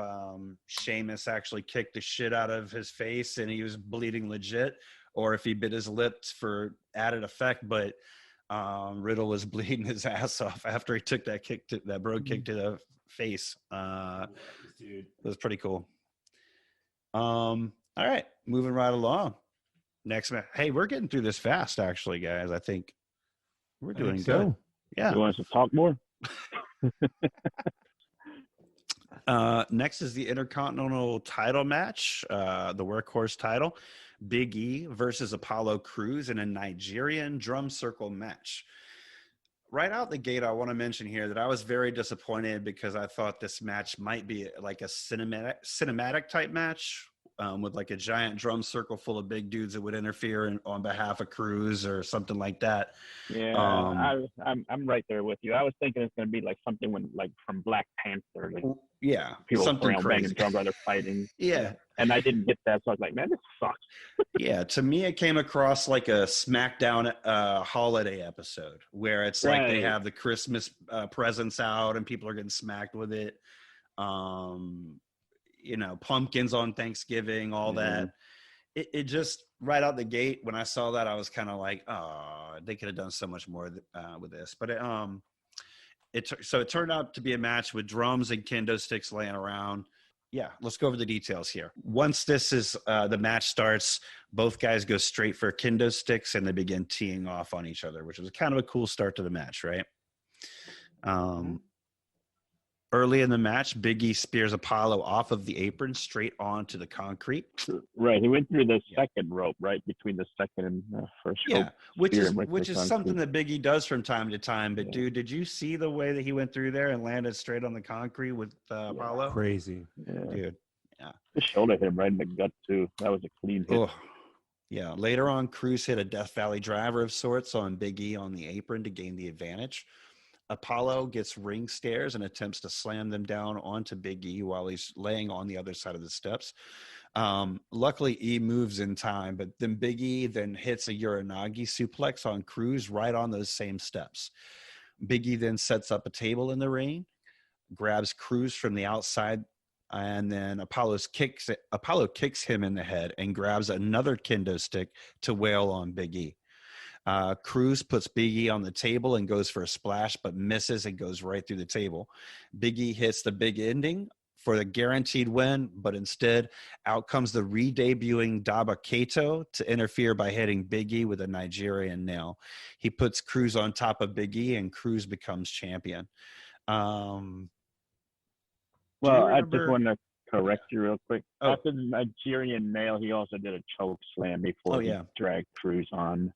Sheamus actually kicked the shit out of his face and he was bleeding legit, or if he bit his lips for added effect, but Riddle was bleeding his ass off after he took that brogue kick to the face. It was pretty cool. All right, moving right along. Next match. Hey, we're getting through this fast, actually, guys. I think we're doing good. Yeah. You want us to talk more? Next is the Intercontinental title match, the Workhorse title. Big E versus Apollo Crews in a Nigerian drum circle match. Right out the gate, I want to mention here that I was very disappointed because I thought this match might be like a cinematic type match with like a giant drum circle full of big dudes that would interfere on behalf of Crews or something like that. Yeah, I'm right there with you. I was thinking it's going to be like something like from Black Panther. Like, people something around crazy. Banging drums while they're fighting. Yeah. And I didn't get that, so I was like, man, this sucks. Yeah, to me, it came across like a SmackDown holiday episode where it's like they have the Christmas presents out and people are getting smacked with it. You know, pumpkins on Thanksgiving, all that. It just, right out the gate, when I saw that, I was kind of like, oh, they could have done so much more with this. But it turned out to be a match with drums and kendo sticks laying around. Yeah, let's go over the details here. Once the match starts, both guys go straight for kendo sticks and they begin teeing off on each other, which was kind of a cool start to the match, right? Early in the match, Big E spears Apollo off of the apron straight onto the concrete. Right, he went through the second rope, right between the second and first rope. Yeah, which is something that Big E does from time to time. But dude, did you see the way that he went through there and landed straight on the concrete with Apollo? Crazy, dude. Yeah, the shoulder hit him right in the gut too. That was a clean hit. Oh. Yeah. Later on, Crews hit a Death Valley driver of sorts on Big E on the apron to gain the advantage. Apollo gets ring stairs and attempts to slam them down onto Big E while he's laying on the other side of the steps. Luckily, E moves in time, but then Big E then hits a Uranagi suplex on Crews right on those same steps. Big E then sets up a table in the ring, grabs Crews from the outside, and then Apollo kicks him in the head and grabs another kendo stick to wail on Big E. Cruz puts Big E on the table and goes for a splash, but misses and goes right through the table. Big E hits the big ending for the guaranteed win, but instead out comes the re-debuting Daba Kato to interfere by hitting Big E with a Nigerian nail. He puts Cruz on top of Big E, and Cruz becomes champion. Well, I just want to correct you real quick. Oh. After the Nigerian nail, he also did a choke slam before he dragged Cruz on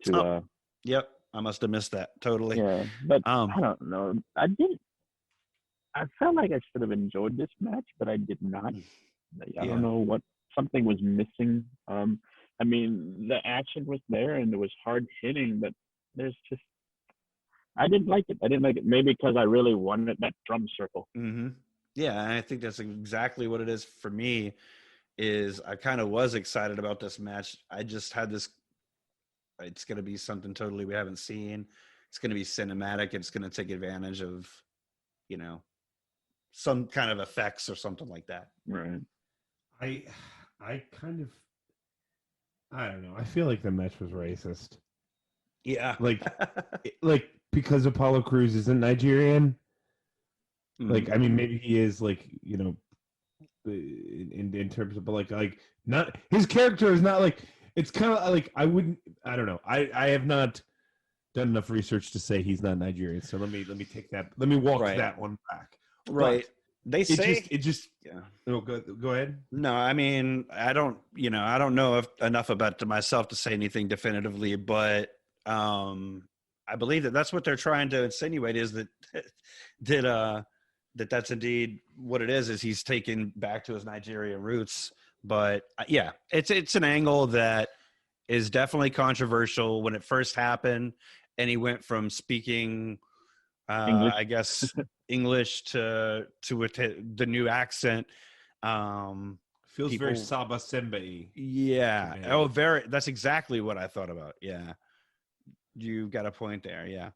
to. Yep, I must have missed that totally. Yeah, but I don't know. I felt like I should have enjoyed this match, but I did not. I don't know what something was missing. I mean, the action was there and it was hard hitting, but there's just I didn't like it. Maybe because I really wanted that drum circle. Mm-hmm. Yeah, I think that's exactly what it is for me. Is I kind of was excited about this match. I just had this. It's going to be something totally we haven't seen. It's going to be cinematic. It's going to take advantage of, some kind of effects or something like that. Right. I don't know. I feel like the match was racist. Yeah. Like because Apollo Crews isn't Nigerian. Like, I mean, maybe he is, like, in terms of, but like not his character is not like, it's kind of like I don't know. I have not done enough research to say he's not Nigerian. So let me take that. Let me walk that one back. Right. But they say it just. No, go ahead. No, I mean, I don't know enough about myself to say anything definitively, but I believe that's what they're trying to insinuate is that's indeed what it is he's taken back to his Nigerian roots. But it's an angle that is definitely controversial when it first happened, and he went from speaking, I guess, English to the new accent. Feels very Saba Sembe. Yeah. Oh, very. That's exactly what I thought about. Yeah. You got a point there. Yeah.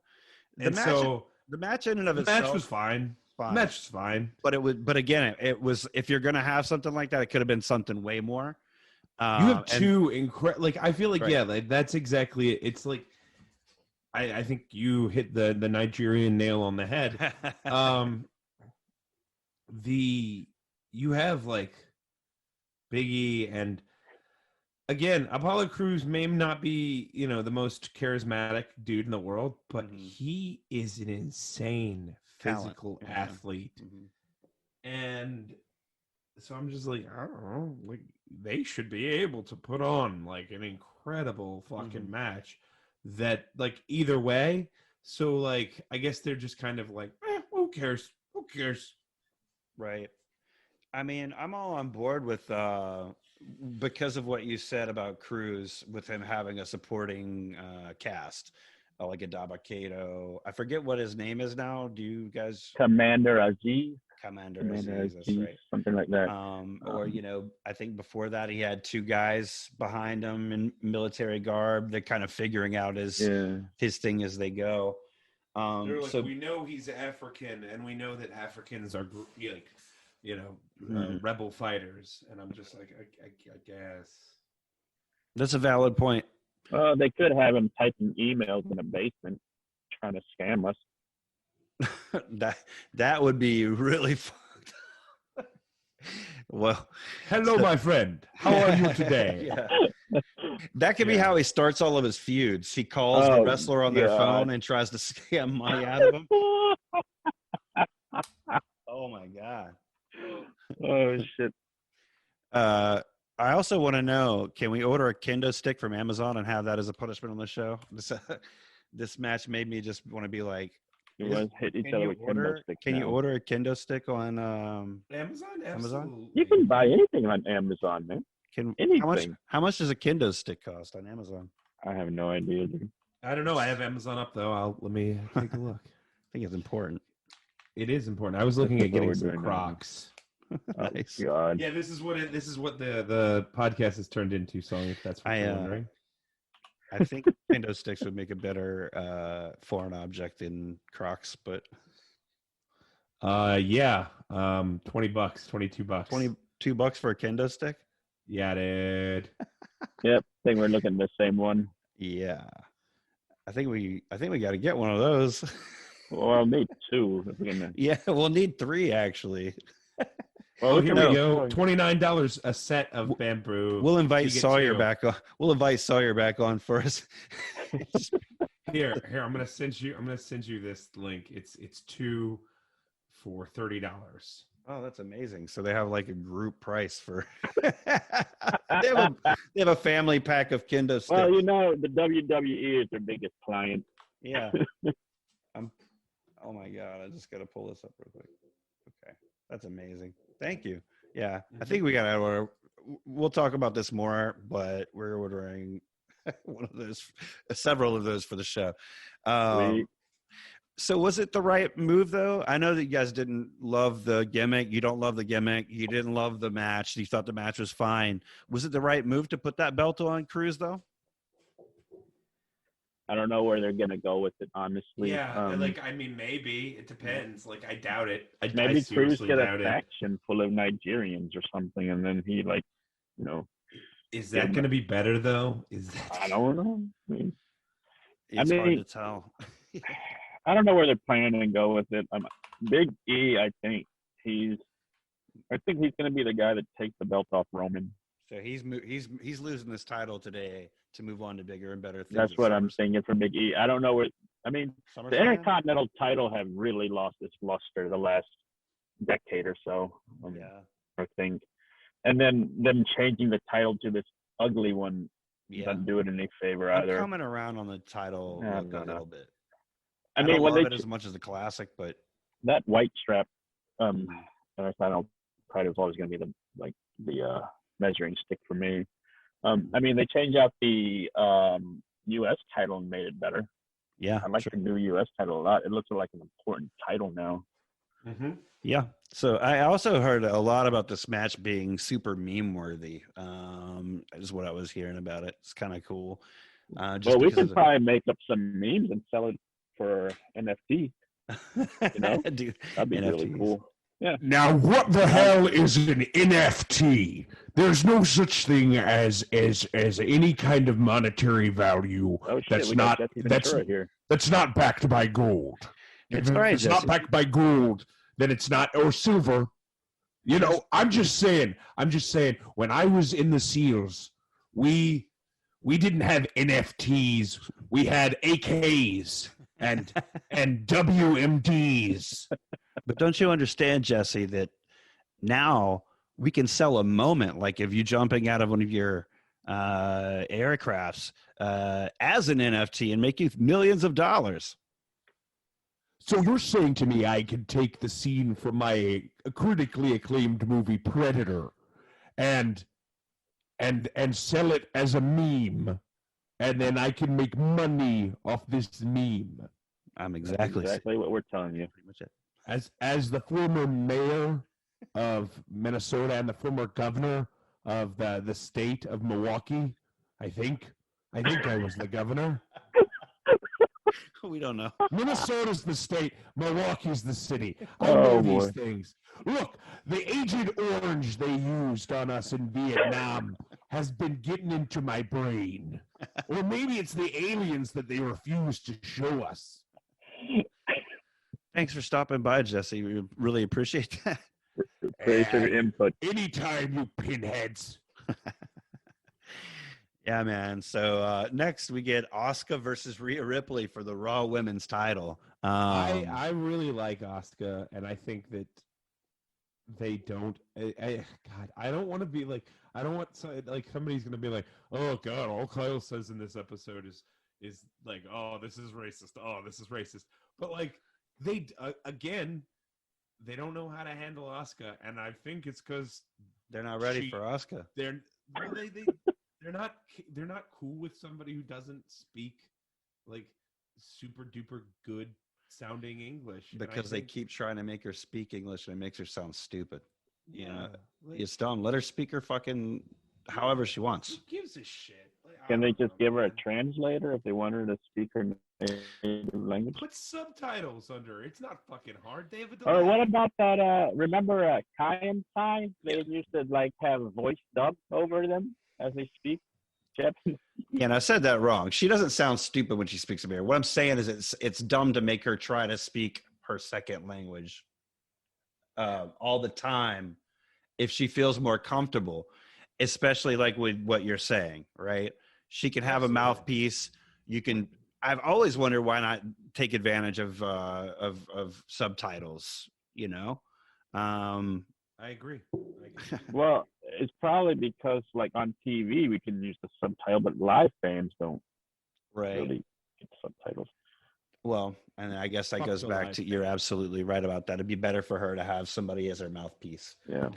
The match in and of itself. The match was fine. The match was fine. But again, it was, if you're going to have something like that, it could have been something way more. You have two incredible, like, I feel like, like, that's exactly it. It's like, I think you hit the Nigerian nail on the head. You have, like, Big E, and again, Apollo Crews may not be, the most charismatic dude in the world, but he is an insane physical athlete. And so I'm just like, I don't know, like, they should be able to put on, like, an incredible fucking match that, like, either way. So, like, I guess they're just kind of like, who cares? Right. I mean, I'm all on board with because of what you said about Cruz, with him having a supporting cast, like a Daba Kato. I forget what his name is now. Do you guys? Commander Aziz. Commander Aziz, that's right. Something like that. Or, I think before that he had two guys behind him in military garb. They're kind of figuring out his thing as they go. They're like, we know he's African, and we know that Africans are, rebel fighters. And I'm just like, I guess. That's a valid point. They could have him typing emails in a basement trying to scam us. that would be really fucked. Well, hello, my friend. How are you today? That could be how he starts all of his feuds. He calls the wrestler on their phone and tries to scam money out of him. Oh my god. Oh shit. I also want to know, can we order a kendo stick from Amazon and have that as a punishment on the show? This match made me just want to be like, hit each other with kendo sticks. Can you order a kendo stick on Amazon? Amazon? You can buy anything on Amazon, man. Anything. How much does a kendo stick cost on Amazon? I have no idea, dude. I don't know. I have Amazon up though. Let me take a look. I think it's important. It is important. I was looking at getting some Crocs. Nice. Oh, God. Yeah, this is what the podcast has turned into, Song, if that's what you're wondering. I think kendo sticks would make a better foreign object than Crocs, but $20, $22. $22 for a kendo stick? Yeah, dude. Yep, I think we're looking at the same one. Yeah. I think we got to get one of those. Well, I'll need 2. Yeah, we'll need 3 actually. Well, here we go. $29 a set of bamboo. We'll invite Sawyer back on. We'll invite Sawyer back on for us. Here. I'm gonna send you this link. It's 2 for $30. Oh, that's amazing. So they have like a group price for. they have a family pack of kendo sticks. Well, the WWE is their biggest client. Yeah. Oh my God! I just got to pull this up real quick. Okay, that's amazing. Thank you. Yeah, I think we got to order. We'll talk about this more, but we're ordering several of those for the show. So was it the right move, though? I know that you guys didn't love the gimmick. You don't love the gimmick. You didn't love the match. You thought the match was fine. Was it the right move to put that belt on Cruz, though? I don't know where they're going to go with it, honestly. Yeah, maybe. It depends. I doubt it. Maybe Cruz get a faction full of Nigerians or something, and then he, Is that going to be better, though? I don't know. It's hard to tell. I don't know where they're planning to go with it. Big E, I think he's going to be the guy that takes the belt off Roman. So he's losing this title today to move on to bigger and better things. That's what I'm thinking for Big E. I don't know where. The Intercontinental title have really lost its luster the last decade or so. I think, and then them changing the title to this ugly one doesn't do it any favor either. I'm coming around on the title a little bit. I mean, when love it as much as the classic, but that white strap, I know title's always going to be the measuring stick for me. They changed out the U.S. title and made it better. Yeah, I like the new U.S. title a lot. It looks like an important title now. Mm-hmm. Yeah. So I also heard a lot about this match being super meme worthy. Is what I was hearing about it. It's kind of cool. We could probably make up some memes and sell it for NFT. Dude, that'd be really cool. Yeah. Now, what the hell is an NFT? There's no such thing as any kind of monetary value that's not backed by gold. It's right. If it's not backed by gold, then it's not, or silver. I'm just saying. When I was in the SEALs, we didn't have NFTs. We had AKs and WMDs. But don't you understand, Jesse, that now we can sell a moment, like if you're jumping out of one of your aircrafts as an NFT and make you millions of dollars. So you're saying to me I could take the scene from my critically acclaimed movie Predator and sell it as a meme, and then I can make money off this meme. I'm exactly what we're telling you. Pretty much it. As the former mayor of Minnesota and the former governor of the state of Milwaukee, I think I was the governor. We don't know. Minnesota's the state. Milwaukee's the city. I know these things. Look, the Agent Orange they used on us in Vietnam has been getting into my brain. Or maybe it's the aliens that they refuse to show us. Thanks for stopping by, Jesse. We really appreciate that. Appreciate your input. Anytime, you pinheads. Yeah, man. So next we get Asuka versus Rhea Ripley for the Raw Women's title. I really like Asuka, and I think that they don't. I don't want to be like. I don't want somebody's gonna be like, oh God, all Kyle says in this episode is like, oh, this is racist. Oh, this is racist. But they again, they don't know how to handle Asuka, and I think it's because they're not ready for Asuka. They're not cool with somebody who doesn't speak super duper good sounding English, because they keep trying to make her speak English and it makes her sound stupid. It's dumb. Let her speak her fucking however she wants. Who gives a shit? Can they just give her a translator if they want her to speak her native language? Put subtitles under. It's not fucking hard. They have a or what about that? Remember Kai and Tai? They used to have voice dub over them as they speak. Yeah, and I said that wrong. She doesn't sound stupid when she speaks American. What I'm saying is it's dumb to make her try to speak her second language all the time if she feels more comfortable, especially like with what you're saying, right? She can have a mouthpiece. You can. I've always wondered why not take advantage of subtitles. You know. I agree. Well, it's probably because like on TV we can use the subtitle, but live fans don't really get subtitles. Well, and I guess that goes back to you're absolutely right about that. It'd be better for her to have somebody as her mouthpiece. Yeah.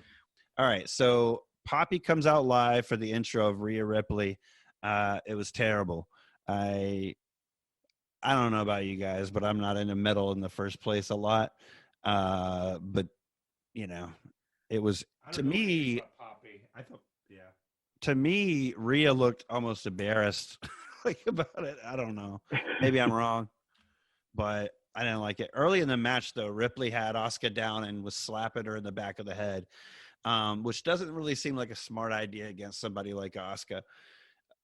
All right, so Poppy comes out live for the intro of Rhea Ripley. It was terrible. I don't know about you guys, but I'm not into metal in the first place a lot. But you know, it was to me. Poppy. I thought, yeah. To me, Rhea looked almost embarrassed like about it. I don't know. Maybe I'm wrong, but I didn't like it. Early in the match, though, Ripley had Asuka down and was slapping her in the back of the head, which doesn't really seem like a smart idea against somebody like Asuka.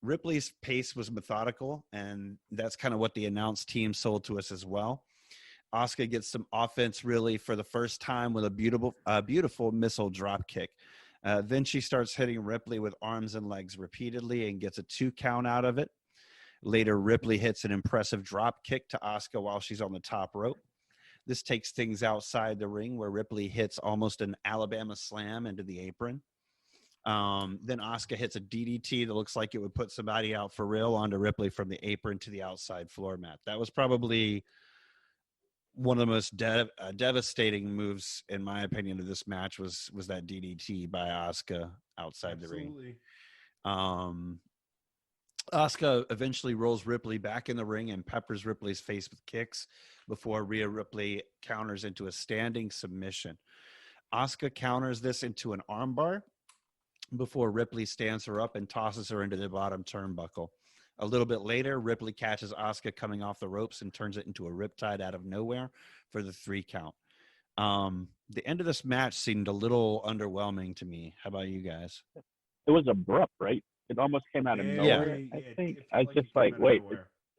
Ripley's pace was methodical, and that's kind of what the announced team sold to us as well. Asuka gets some offense really for the first time with a beautiful missile drop kick. Then she starts hitting Ripley with arms and legs repeatedly and gets a 2 count out of it. Later, Ripley hits an impressive drop kick to Asuka while she's on the top rope. This takes things outside the ring where Ripley hits almost an Alabama slam into the apron. Then Asuka hits a DDT that looks like it would put somebody out for real onto Ripley from the apron to the outside floor mat. That was probably one of the most devastating moves, in my opinion, of this match was that DDT by Asuka outside the ring. Asuka eventually rolls Ripley back in the ring and peppers Ripley's face with kicks before Rhea Ripley counters into a standing submission. Asuka counters this into an armbar before Ripley stands her up and tosses her into the bottom turnbuckle. A little bit later, Ripley catches Asuka coming off the ropes and turns it into a riptide out of nowhere for the 3 count. The end of this match seemed a little underwhelming to me. How about you guys? It was abrupt, right? It almost came out of nowhere. I think. I was just like, wait.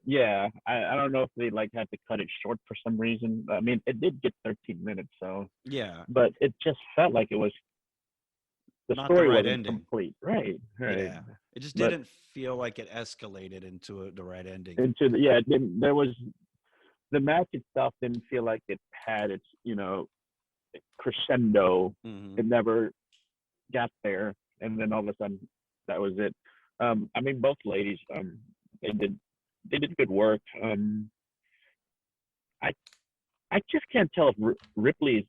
Yeah, I don't know if they like had to cut it short for some reason. I mean, it did get 13 minutes, so yeah. But it just felt like it was the not story the right wasn't ending. Complete. Right. Yeah. It just didn't feel like it escalated into the right ending. It didn't. There was the match itself didn't feel like it had its crescendo. Mm-hmm. It never got there, and then all of a sudden that was it. I mean, both ladies, they did good work. I just can't tell if Ripley's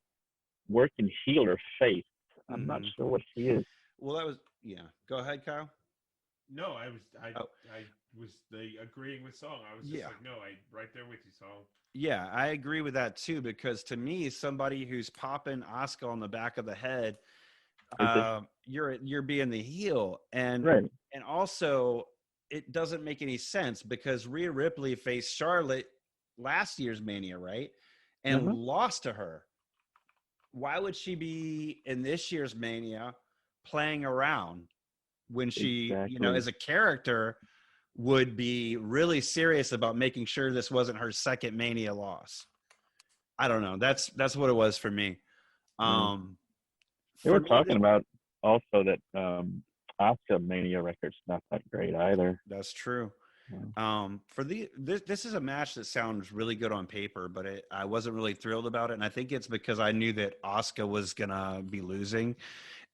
working heel or face. I'm not sure what she is. Well, that was Go ahead, Kyle. No, I was agreeing with Song. I was just like, no, right there with you, Song. Yeah, I agree with that too, because to me, somebody who's popping Asuka on the back of the head, you're being the heel, and also it doesn't make any sense because Rhea Ripley faced Charlotte last year's Mania, right, and lost to her. Why would she be in this year's Mania playing around when she, as a character, would be really serious about making sure this wasn't her second Mania loss? I don't know. That's what it was for me. They were talking about also that Asuka Mania record's not that great either. That's true. This is a match that sounds really good on paper, but I wasn't really thrilled about it, and I think it's because I knew that Asuka was gonna be losing,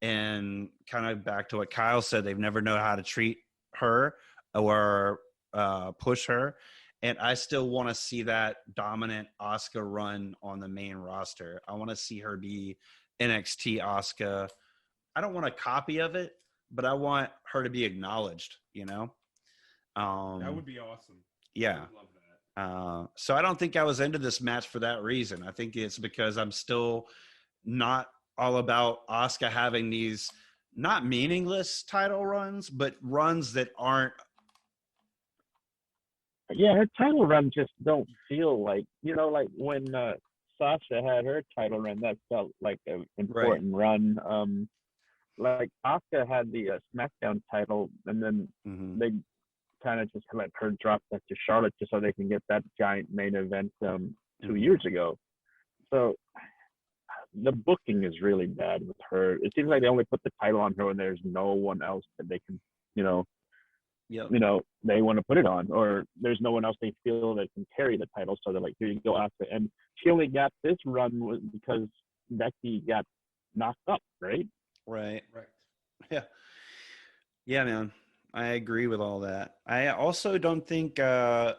and kind of back to what Kyle said, they've never known how to treat her or push her, and I still want to see that dominant Asuka run on the main roster. I want to see her be NXT Asuka. I don't want a copy of it, but I want her to be acknowledged, that would be awesome. Yeah. I would love that. So I don't think I was into this match for that reason. I think it's because I'm still not all about Asuka having these not meaningless title runs, but runs that aren't. Yeah, her title run just don't feel like, like when Sasha had her title run, that felt like an important run. like Asuka had the SmackDown title, and then they kind of just let her drop that to Charlotte just so they can get that giant main event 2 years ago. So the booking is really bad with her. It seems like they only put the title on her when there's no one else that they can, they want to put it on, or there's no one else they feel that can carry the title. So they're like, here you go, Asuka. And she only got this run because Becky got knocked up, right? Right. Yeah, man. I agree with all that. I also don't think that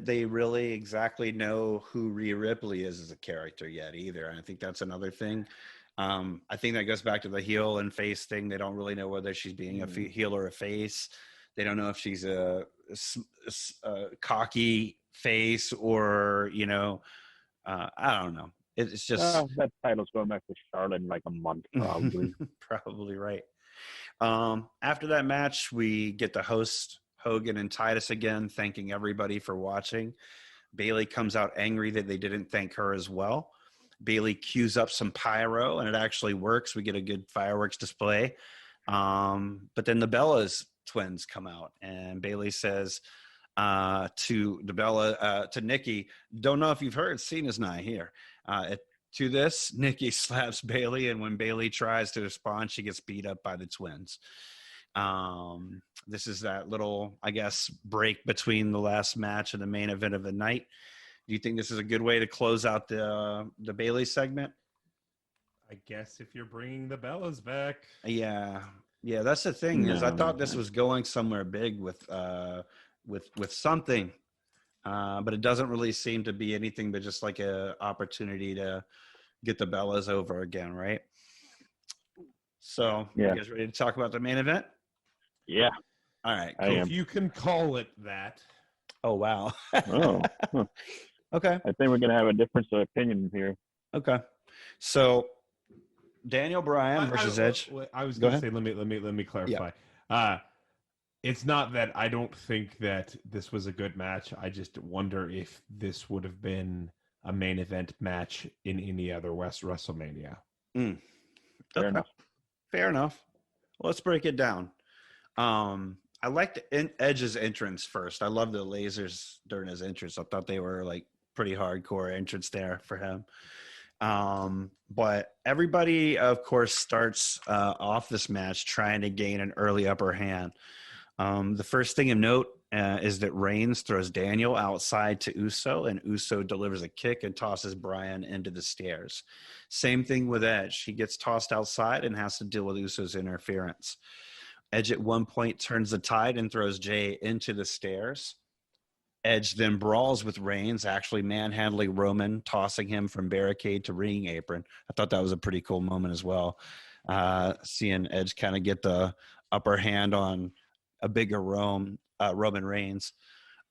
they really exactly know who Rhea Ripley is as a character yet either. And I think that's another thing. I think that goes back to the heel and face thing. They don't really know whether she's being a heel or a face. They don't know if she's a cocky face or, I don't know. It's just that title's going back to Charlotte in like a month, probably. Probably right. After that match, we get the host Hogan and Titus again, thanking everybody for watching. Bayley comes out angry that they didn't thank her as well. Bayley cues up some pyro, and it actually works. We get a good fireworks display. But then the Bella's twins come out, and Bayley says to Nikki, "Don't know if you've heard, Cena's not here." To this, Nikki slaps Bayley, and when Bayley tries to respond, she gets beat up by the twins. This is that little, I guess, break between the last match and the main event of the night. Do you think this is a good way to close out the Bayley segment? I guess if you're bringing the Bellas back. Yeah, that's the thing is I thought this was going somewhere big with something, but it doesn't really seem to be anything but just like a opportunity to get the Bellas over again, right? So, You guys ready to talk about the main event? Yeah. All right. Cool. If you can call it that. Oh, wow. Okay. I think we're going to have a difference of opinion here. Okay. So, Daniel Bryan versus Edge. I was going to say, let me clarify. Yeah. It's not that I don't think that this was a good match. I just wonder if this would have been a main event match in any other WrestleMania. Fair enough. Let's break it down. I liked Edge's entrance first. I love the lasers during his entrance. I thought they were like pretty hardcore entrance there for him. But everybody, of course, starts off this match trying to gain an early upper hand. The first thing of note is that Reigns throws Daniel outside to Uso, and Uso delivers a kick and tosses Bryan into the stairs. Same thing with Edge. He gets tossed outside and has to deal with Uso's interference. Edge at one point turns the tide and throws Jay into the stairs. Edge then brawls with Reigns, actually manhandling Roman, tossing him from barricade to ring apron. I thought that was a pretty cool moment as well. Seeing Edge kind of get the upper hand on a bigger Roman Reigns.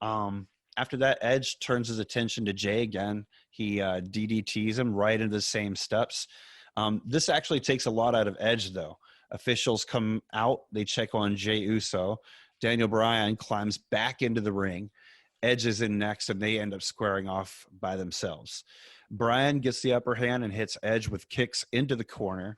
After that, Edge turns his attention to Jay again. He DDTs him right into the same steps. This actually takes a lot out of Edge, though. Officials come out. They check on Jay Uso. Daniel Bryan climbs back into the ring. Edge is in next, and they end up squaring off by themselves. Bryan gets the upper hand and hits Edge with kicks into the corner.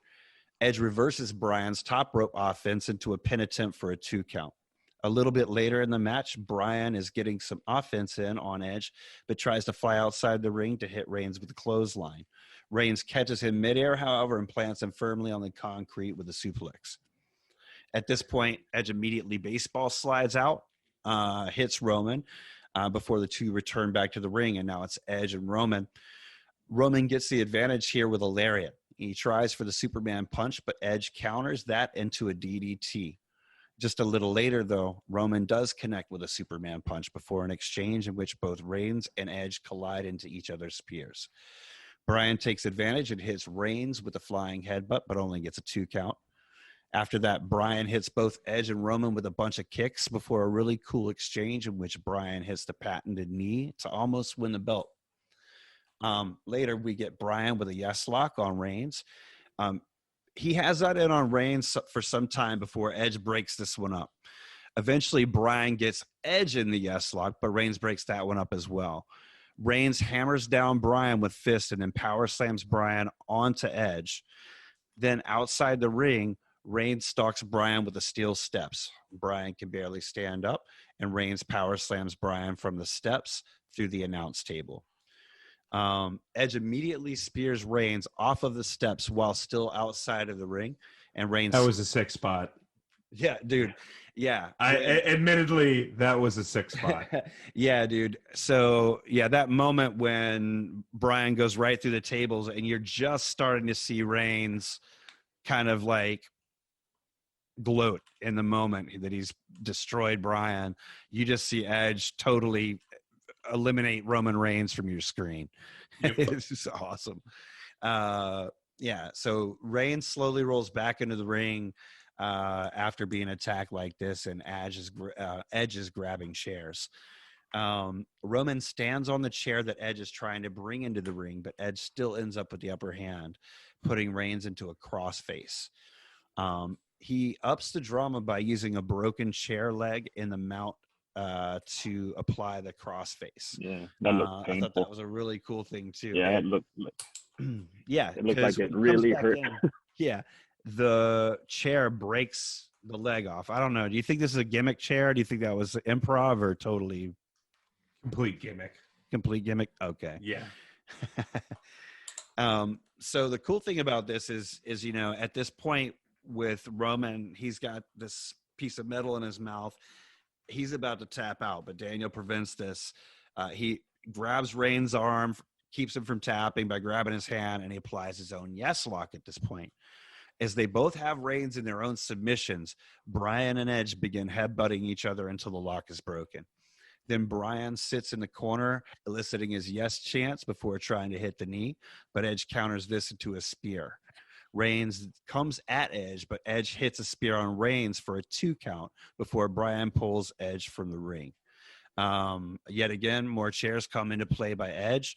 Edge reverses Bryan's top rope offense into a pin attempt for a 2 count. A little bit later in the match, Bryan is getting some offense in on Edge, but tries to fly outside the ring to hit Reigns with a clothesline. Reigns catches him midair, however, and plants him firmly on the concrete with a suplex. At this point, Edge immediately baseball slides out, hits Roman before the two return back to the ring, and now it's Edge and Roman. Roman gets the advantage here with a lariat. He tries for the Superman punch, but Edge counters that into a DDT. Just a little later, though, Roman does connect with a Superman punch before an exchange in which both Reigns and Edge collide into each other's spears. Bryan takes advantage and hits Reigns with a flying headbutt, but only gets a 2 count. After that, Bryan hits both Edge and Roman with a bunch of kicks before a really cool exchange in which Bryan hits the patented knee to almost win the belt. Later, we get Bryan with a yes lock on Reigns. He has that in on Reigns for some time before Edge breaks this one up. Eventually, Bryan gets Edge in the yes lock, but Reigns breaks that one up as well. Reigns hammers down Bryan with fists and then power slams Bryan onto Edge. Then outside the ring, Reigns stalks Bryan with the steel steps. Bryan can barely stand up, and Reigns power slams Bryan from the steps through the announce table. Edge immediately spears Reigns off of the steps while still outside of the ring, and Reigns. That was a sick spot. Yeah, dude. Yeah. Admittedly, that was a sick spot. Yeah, dude. So, yeah, that moment when Bryan goes right through the tables and you're just starting to see Reigns kind of like gloat in the moment that he's destroyed Bryan. You just see Edge totally eliminate Roman Reigns from your screen. Yep. It's just awesome. Yeah, so Reigns slowly rolls back into the ring after being attacked like this, and Edge is grabbing chairs. Roman stands on the chair that Edge is trying to bring into the ring, but Edge still ends up with the upper hand, putting Reigns into a crossface. He ups the drama by using a broken chair leg in the mount to apply the crossface. Yeah, that looked painful. I thought that was a really cool thing too. Yeah, it looked yeah, it looked like it really hurt. Yeah, the chair breaks the leg off. I don't know. Do you think this is a gimmick chair? Do you think that was improv or totally complete gimmick? Complete gimmick. Okay. Yeah. So the cool thing about this is at this point with Roman, he's got this piece of metal in his mouth. He's about to tap out, but Daniel prevents this. He grabs Reigns' arm, keeps him from tapping by grabbing his hand, and he applies his own yes lock at this point. As they both have Reigns in their own submissions, Bryan and Edge begin headbutting each other until the lock is broken. Then Bryan sits in the corner, eliciting his yes chants before trying to hit the knee, but Edge counters this into a spear. Reigns comes at Edge, but Edge hits a spear on Reigns for a 2 count before Bryan pulls Edge from the ring. Yet again, more chairs come into play by Edge.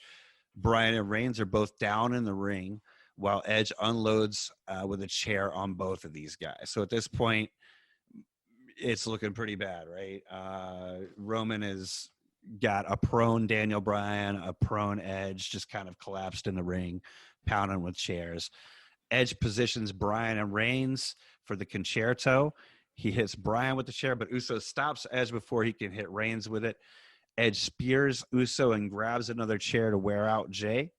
Bryan and Reigns are both down in the ring while Edge unloads with a chair on both of these guys. So at this point, it's looking pretty bad, right? Roman has got a prone Daniel Bryan, a prone Edge, just kind of collapsed in the ring, pounding with chairs. Edge positions Bryan and Reigns for the concerto. He hits Bryan with the chair, but Uso stops Edge before he can hit Reigns with it. Edge spears Uso and grabs another chair to wear out Jay.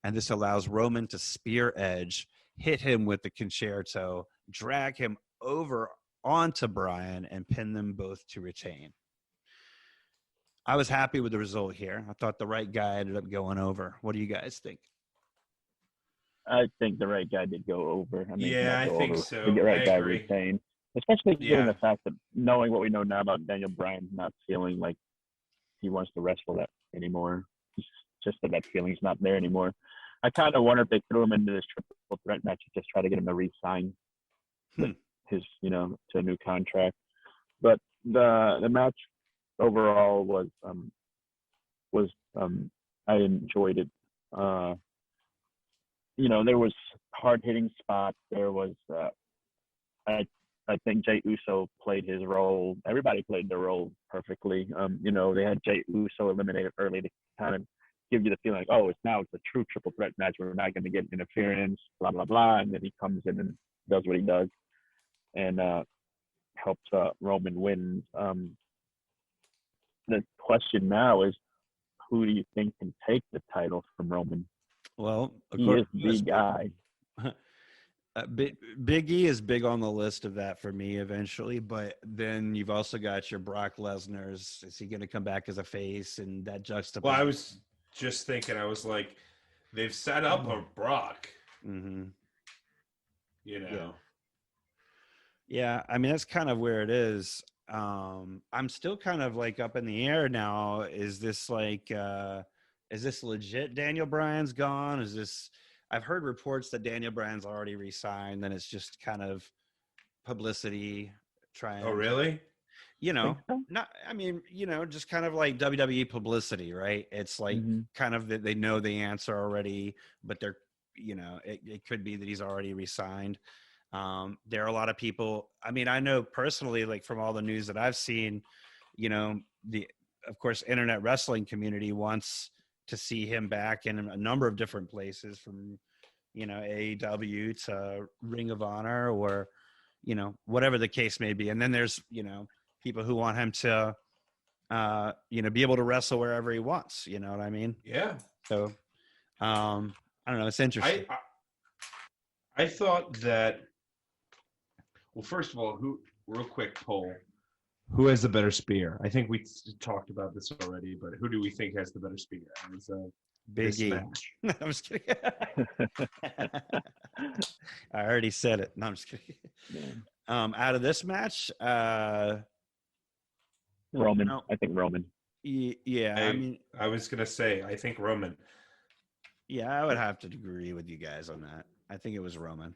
And this allows Roman to spear Edge, hit him with the concerto, drag him over onto Bryan, and pin them both to retain. I was happy with the result here. I thought the right guy ended up going over. What do you guys think? I think the right guy did go over. I think so. The right guy retained. Especially given the fact that knowing what we know now about Daniel Bryan not feeling like he wants to wrestle that anymore. Just that feeling's not there anymore. I kind of wonder if they threw him into this triple threat match to just try to get him to re-sign his, to a new contract. But the match overall was I enjoyed it. There was hard-hitting spots. There was I think Jey Uso played his role. Everybody played their role perfectly. They had Jey Uso eliminated early to kind of give you the feeling like, oh, it's a true triple threat match. We're not going to get interference, blah, blah, blah. And then he comes in and does what he does and helps Roman win. The question now is, who do you think can take the title from Roman? Well, he is the guy. Big E is big on the list of that for me eventually, but then you've also got your Brock Lesnar's. Is he going to come back as a face? And that juxtaposition. Well, I was just thinking, I was like, they've set up a Brock. Mm-hmm. Yeah, I mean, that's kind of where it is. I'm still kind of like up in the air now. Is this legit? Daniel Bryan's gone? Is this? I've heard reports that Daniel Bryan's already re-signed. Then it's just kind of publicity. Oh, really? Not. I mean, just kind of like WWE publicity, right? It's like kind of that they know the answer already, but they're, it could be that he's already re-signed. There are a lot of people. I mean, I know personally, like from all the news that I've seen, of course, internet wrestling community wants to see him back in a number of different places, from AEW to Ring of Honor, or whatever the case may be. And then there's, people who want him to, be able to wrestle wherever he wants. You know what I mean? Yeah. So, I don't know. It's interesting. I thought that, well, first of all, real quick poll, who has the better spear? I think we talked about this already, but who do we think has the better spear? Big E. I'm just kidding. I already said it. No, I'm just kidding. Yeah. Out of this match, Roman. I think Roman. Yeah, I was gonna say I think Roman. Yeah, I would have to agree with you guys on that. I think it was Roman.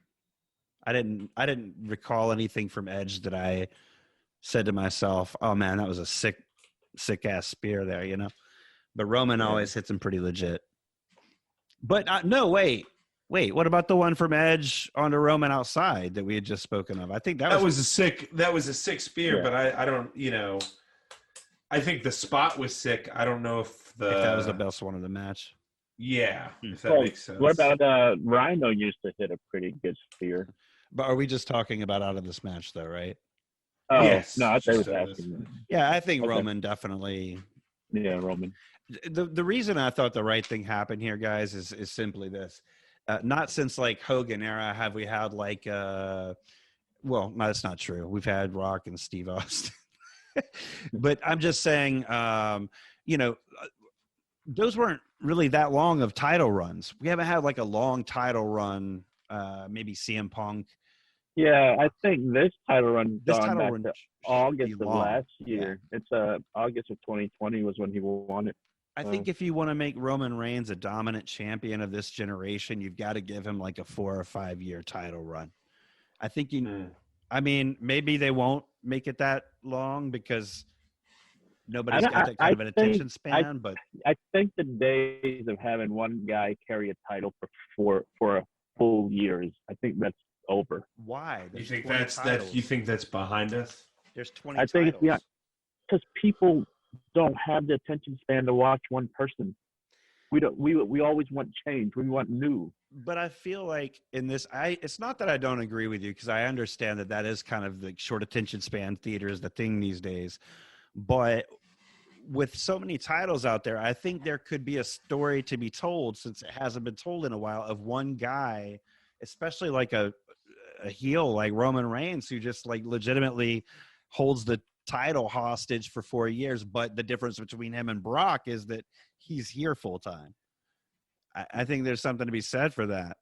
I didn't recall anything from Edge that I said to myself, "Oh man, that was a sick ass spear there," But Roman always hits him pretty legit. But no, wait. What about the one from Edge onto Roman outside that we had just spoken of? I think that was a sick spear. Yeah. But I don't, I think the spot was sick. I don't know if that was the best one of the match. Yeah, if that makes sense. What about Rhino used to hit a pretty good spear? But are we just talking about out of this match though, right? Oh, yes. No, I think was asking. Yeah, I think Roman definitely. Yeah, Roman. The reason I thought the right thing happened here, guys, is simply this. Not since like Hogan era have we had like well, no, that's not true. We've had Rock and Steve Austin. But I'm just saying, those weren't really that long of title runs. We haven't had like a long title run, maybe CM Punk. Yeah, I think this title run to August of last year. Yeah. It's August of 2020 was when he won it. I think if you want to make Roman Reigns a dominant champion of this generation, you've got to give him like a 4 or 5 year title run. I think I mean, maybe they won't make it that long because nobody's got that kind of an attention span. But I think the days of having one guy carry a title for a full year I think that's over. Why? You think that's behind us? There's 20 I think titles. it's because people don't have the attention span to watch one person. We always want change. We want new. But I feel like in this, it's not that I don't agree with you because I understand that is kind of the short attention span theater is the thing these days. But with so many titles out there, I think there could be a story to be told since it hasn't been told in a while of one guy, especially like a heel like Roman Reigns who just like legitimately holds the title hostage for 4 years. But the difference between him and Brock is that he's here full time. I think there's something to be said for that.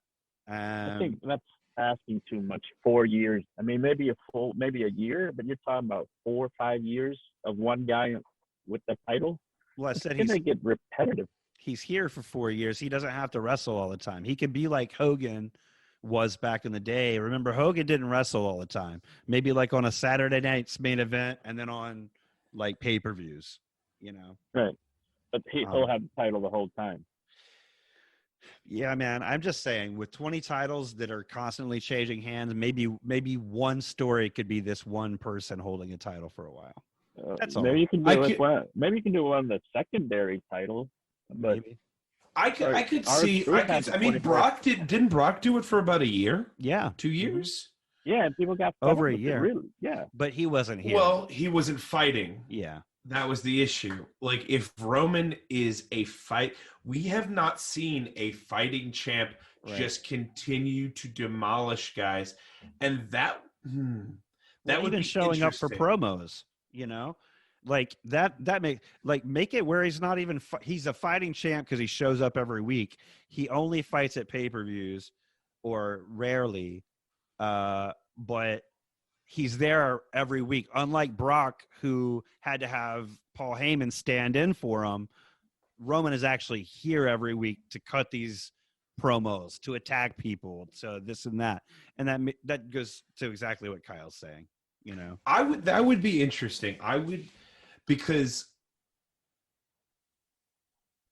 I think that's asking too much. 4 years. I mean, maybe a year, but you're talking about 4 or 5 years of one guy with the title. Well, I said he's going to get repetitive. He's here for 4 years. He doesn't have to wrestle all the time. He could be like Hogan was back in the day. Remember, Hogan didn't wrestle all the time. Maybe like on a Saturday night's main event and then on like pay-per-views, Right. But he'll have the title the whole time. Yeah, man. I'm just saying with 20 titles that are constantly changing hands, maybe one story could be this one person holding a title for a while. That's all. Maybe you can do it. Maybe you can do one of the secondary titles. But maybe. I could see. I mean, Brock didn't Brock do it for about a year? Yeah, 2 years. Yeah, and people got over a year. Really, yeah, but he wasn't here. Well, he wasn't fighting. Yeah, that was the issue. Like, if Roman is a fight, we have not seen a fighting champ just continue to demolish guys, and that would be showing up for promos. Like that make it where he's not even he's a fighting champ because he shows up every week. He only fights at pay-per-views or rarely, but he's there every week. Unlike Brock, who had to have Paul Heyman stand in for him, Roman is actually here every week to cut these promos, to attack people, so this and that, and that goes to exactly what Kyle's saying. That would be interesting. Because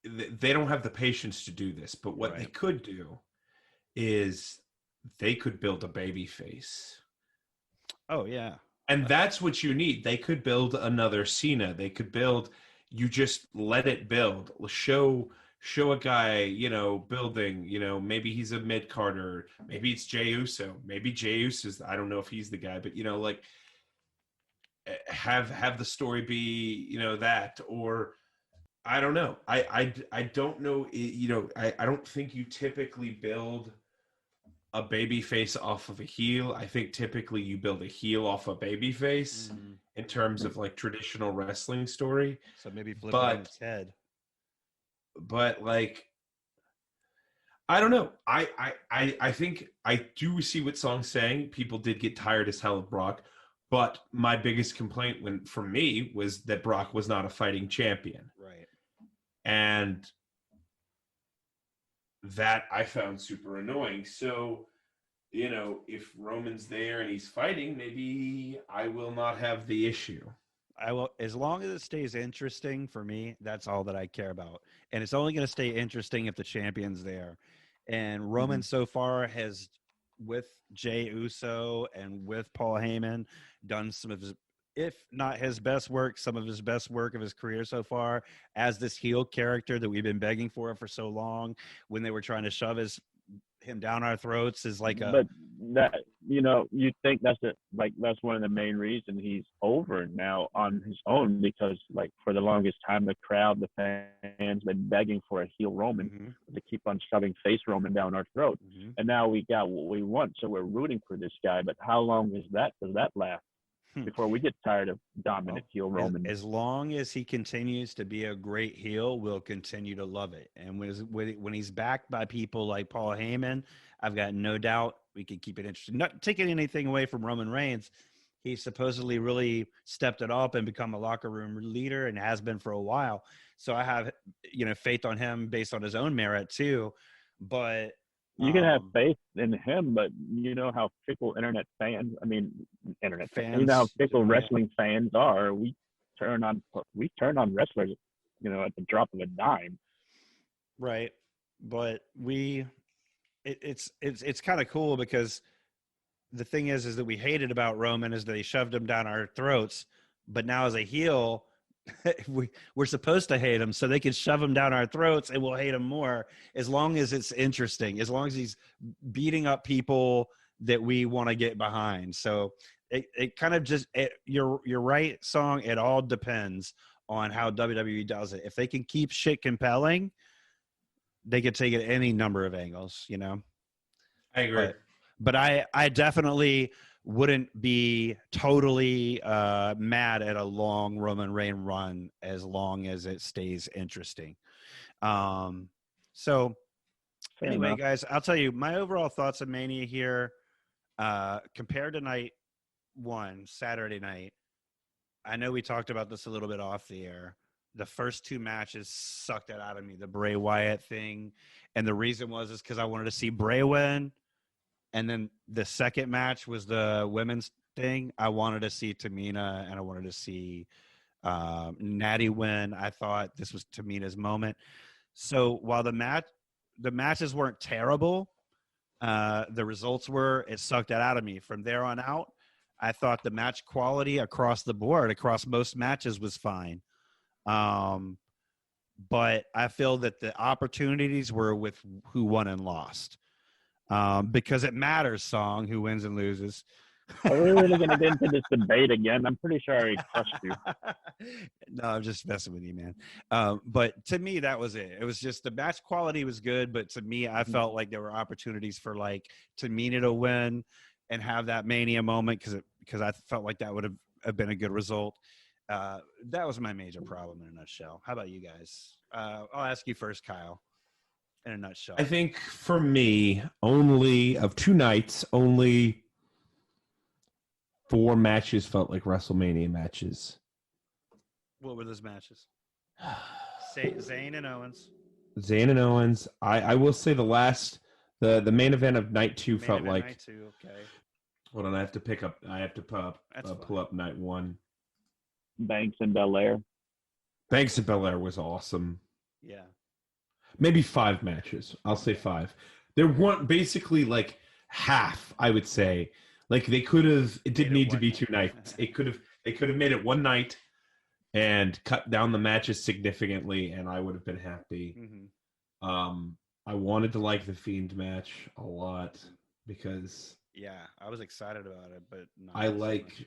they don't have the patience to do this, but what they could do is they could build a baby face. Oh yeah. And that's what you need. They could build another Cena. They could build, you just let it build. Show show a guy, building, maybe he's a mid-carder, maybe it's Jey Uso, maybe Jey Uso's, I don't know if he's the guy, but like have the story be, that, or I don't know. I don't know, I don't think you typically build a baby face off of a heel. I think typically you build a heel off a baby face in terms of like traditional wrestling story. So maybe flip it on its head. But like, I don't know. I think I do see what Song's saying. People did get tired as hell of Brock, but my biggest complaint for me was that Brock was not a fighting champion. Right. And that I found super annoying. So, if Roman's there and he's fighting, maybe I will not have the issue. I will, as long as it stays interesting for me, that's all that I care about. And it's only going to stay interesting if the champion's there. And Roman so far has, with Jey Uso and with Paul Heyman, done some of his, if not his best work, some of his best work of his career so far as this heel character that we've been begging for so long, when they were trying to shove him down our throats is like but that, you think that's one of the main reasons he's over now on his own, because like for the longest time the crowd, the fans been begging for a heel Roman to keep on shoving face Roman down our throat, and now we got what we want, so we're rooting for this guy. But how long does that last before we get tired of dominant heel Roman? As long as he continues to be a great heel, we'll continue to love it. And when he's backed by people like Paul Heyman, I've got no doubt we can keep it interesting. Not taking anything away from Roman Reigns. He supposedly really stepped it up and become a locker room leader and has been for a while. So I have, faith on him based on his own merit too. But you can have faith in him, but you know how fickle internet fans, how fickle wrestling fans are. We turn on wrestlers, at the drop of a dime. Right. But it's kind of cool, because the thing is that we hated about Roman is that they shoved him down our throats, but now as a heel, we're supposed to hate him, so they can shove him down our throats and we'll hate him more, as long as it's interesting, as long as he's beating up people that we want to get behind. So it kind of just, you're right, Song. It all depends on how WWE does it. If they can keep shit compelling, they could take it any number of angles, I agree. But I definitely wouldn't be totally mad at a long Roman Reigns run, as long as it stays interesting. So anyway, guys, I'll tell you my overall thoughts of Mania here, compared to night one, Saturday night. I know we talked about this a little bit off the air. The first two matches sucked it out of me, the Bray Wyatt thing. And the reason is because I wanted to see Bray win. And then the second match was the women's thing. I wanted to see Tamina and I wanted to see Natty win. I thought this was Tamina's moment. So while the matches weren't terrible, the results were, it sucked that out of me. From there on out, I thought the match quality across the board, across most matches, was fine. But I feel that the opportunities were with who won and lost. Because it matters, Song, who wins and loses. Are we really going to get into this debate again? I'm pretty sure I already crushed you. No, I'm just messing with you, man. But to me, that was it. It was just the match quality was good, but to me, I felt like there were opportunities for like Tamina to win and have that Mania moment, because I felt like that would have been a good result. That was my major problem in a nutshell. How about you guys? I'll ask you first, Kyle. In a nutshell, I think for me, only of two nights, only 4 matches felt like WrestleMania matches. What were those matches? Zayn and Owens. Zayn and Owens. I will say the main event of night 2 felt like. Night 2, okay. Hold on, I have to pull up night 1. Banks and Belair. Banks and Belair was awesome. Yeah. Maybe 5 matches. I'll say 5. There weren't basically like half, I would say. Like they could have, it didn't need to be 2 nights. They could have made it one night and cut down the matches significantly, and I would have been happy. I wanted to like the Fiend match a lot because I was excited about it, but not I like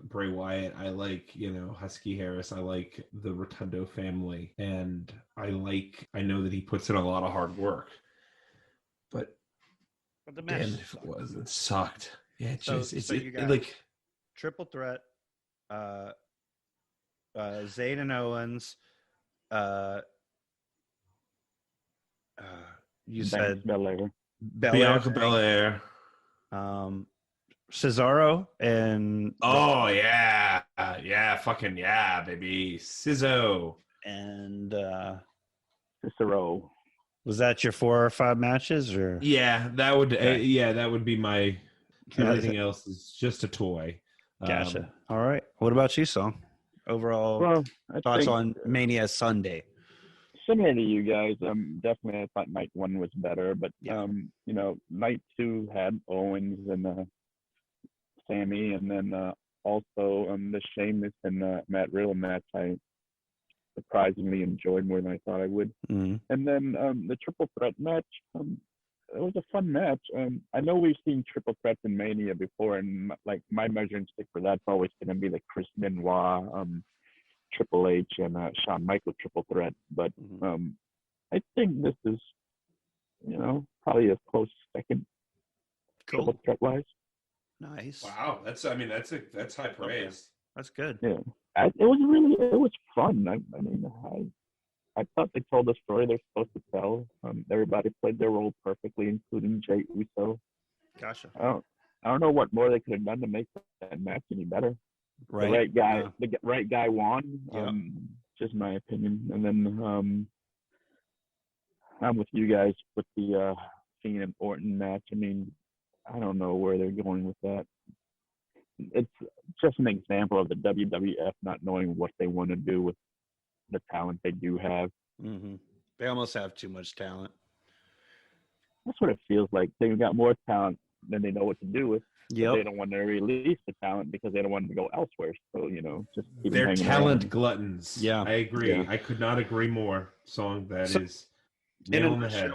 Bray Wyatt. I like, Husky Harris. I like the Rotundo family, and I know that he puts in a lot of hard work. But the match damn if it sucked. Yeah, you got like triple threat, Zayn and Owens, you said Bianca Belair, Cesaro, and fucking yeah, baby, Sizzo and Cicero. Was that your 4 or 5 matches, or that would be my. Everything else is just a toy. Gotcha. All right. What about you, Song? Overall thoughts on Mania Sunday? Similar to you guys, definitely I thought night 1 was better, but night 2 had Owens and Sami, and then also the Sheamus and Matt Riddle match I surprisingly enjoyed more than I thought I would. Mm-hmm. And then the triple threat match, it was a fun match. I know we've seen triple threats in Mania before, and like my measuring stick for that's always going to be the Chris Benoit, Triple H, and Shawn Michaels triple threat. But I think this is, probably a close second. Cool. Triple threat wise. Nice. Wow, that's high praise. That's good. Yeah, it was fun. I thought they told the story they're supposed to tell. Everybody played their role perfectly, including Jey Uso. Gotcha. I don't know what more they could have done to make that match any better. Right. The right guy won. Yep. Just my opinion. And then I'm with you guys with the Fiend and Orton match. I mean, I don't know where they're going with that. It's just an example of the WWF not knowing what they want to do with the talent they do have. Mm-hmm. They almost have too much talent. That's what it feels like. They've got more talent than they know what to do with. Yep. They don't want to release the talent because they don't want to go elsewhere. So, just keep they're talent around. gluttons. Yeah. I agree. Yeah. I could not agree more. Song that is nail on the head.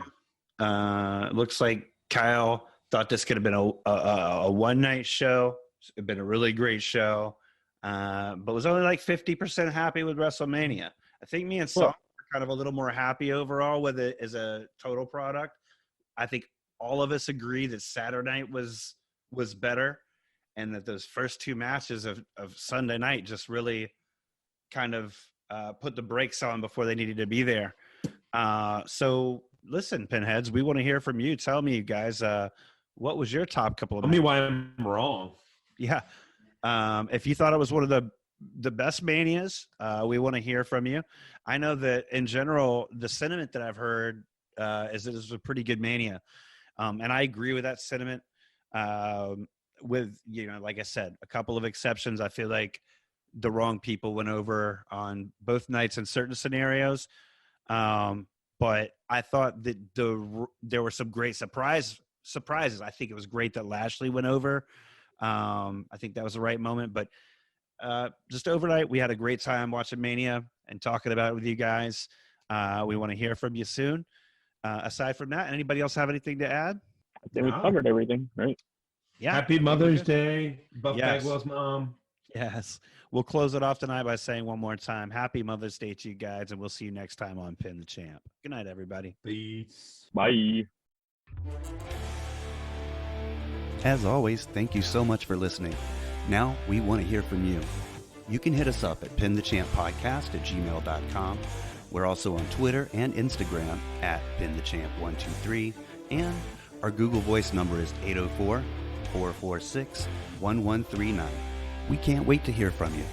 Looks like Kyle thought this could have been a one-night show. It'd been a really great show, but was only like 50% happy with WrestleMania. I think me and Song are kind of a little more happy overall with it as a total product. I think all of us agree that Saturday night was better, and that those first 2 matches of Sunday night just really kind of put the brakes on before they needed to be there. So listen, Pinheads, we want to hear from you. Tell me, you guys, what was your top couple of matches? Tell me why I'm wrong. Yeah. If you thought it was one of the best Manias, we want to hear from you. I know that in general, the sentiment that I've heard is that this was a pretty good Mania. And I agree with that sentiment. With, like I said, a couple of exceptions. I feel like the wrong people went over on both nights in certain scenarios. But I thought that there were some great surprises. I think it was great that Lashley went over. I think that was the right moment. But just overnight, we had a great time watching Mania and talking about it with you guys. We want to hear from you soon. Aside from that, anybody else have anything to add? I think we covered everything, right? Yeah. Happy Mother's Day, Buff Yes. Bagwell's mom. Yes. We'll close it off tonight by saying one more time, Happy Mother's Day to you guys, and we'll see you next time on Pin the Champ. Good night, everybody. Peace. Bye. As always, thank you so much for listening. Now we want to hear from you. You can hit us up at pinthechamppodcast@gmail.com. We're also on Twitter and Instagram at pinthechamp123, and our Google Voice number is 804-446-1139. We can't wait to hear from you.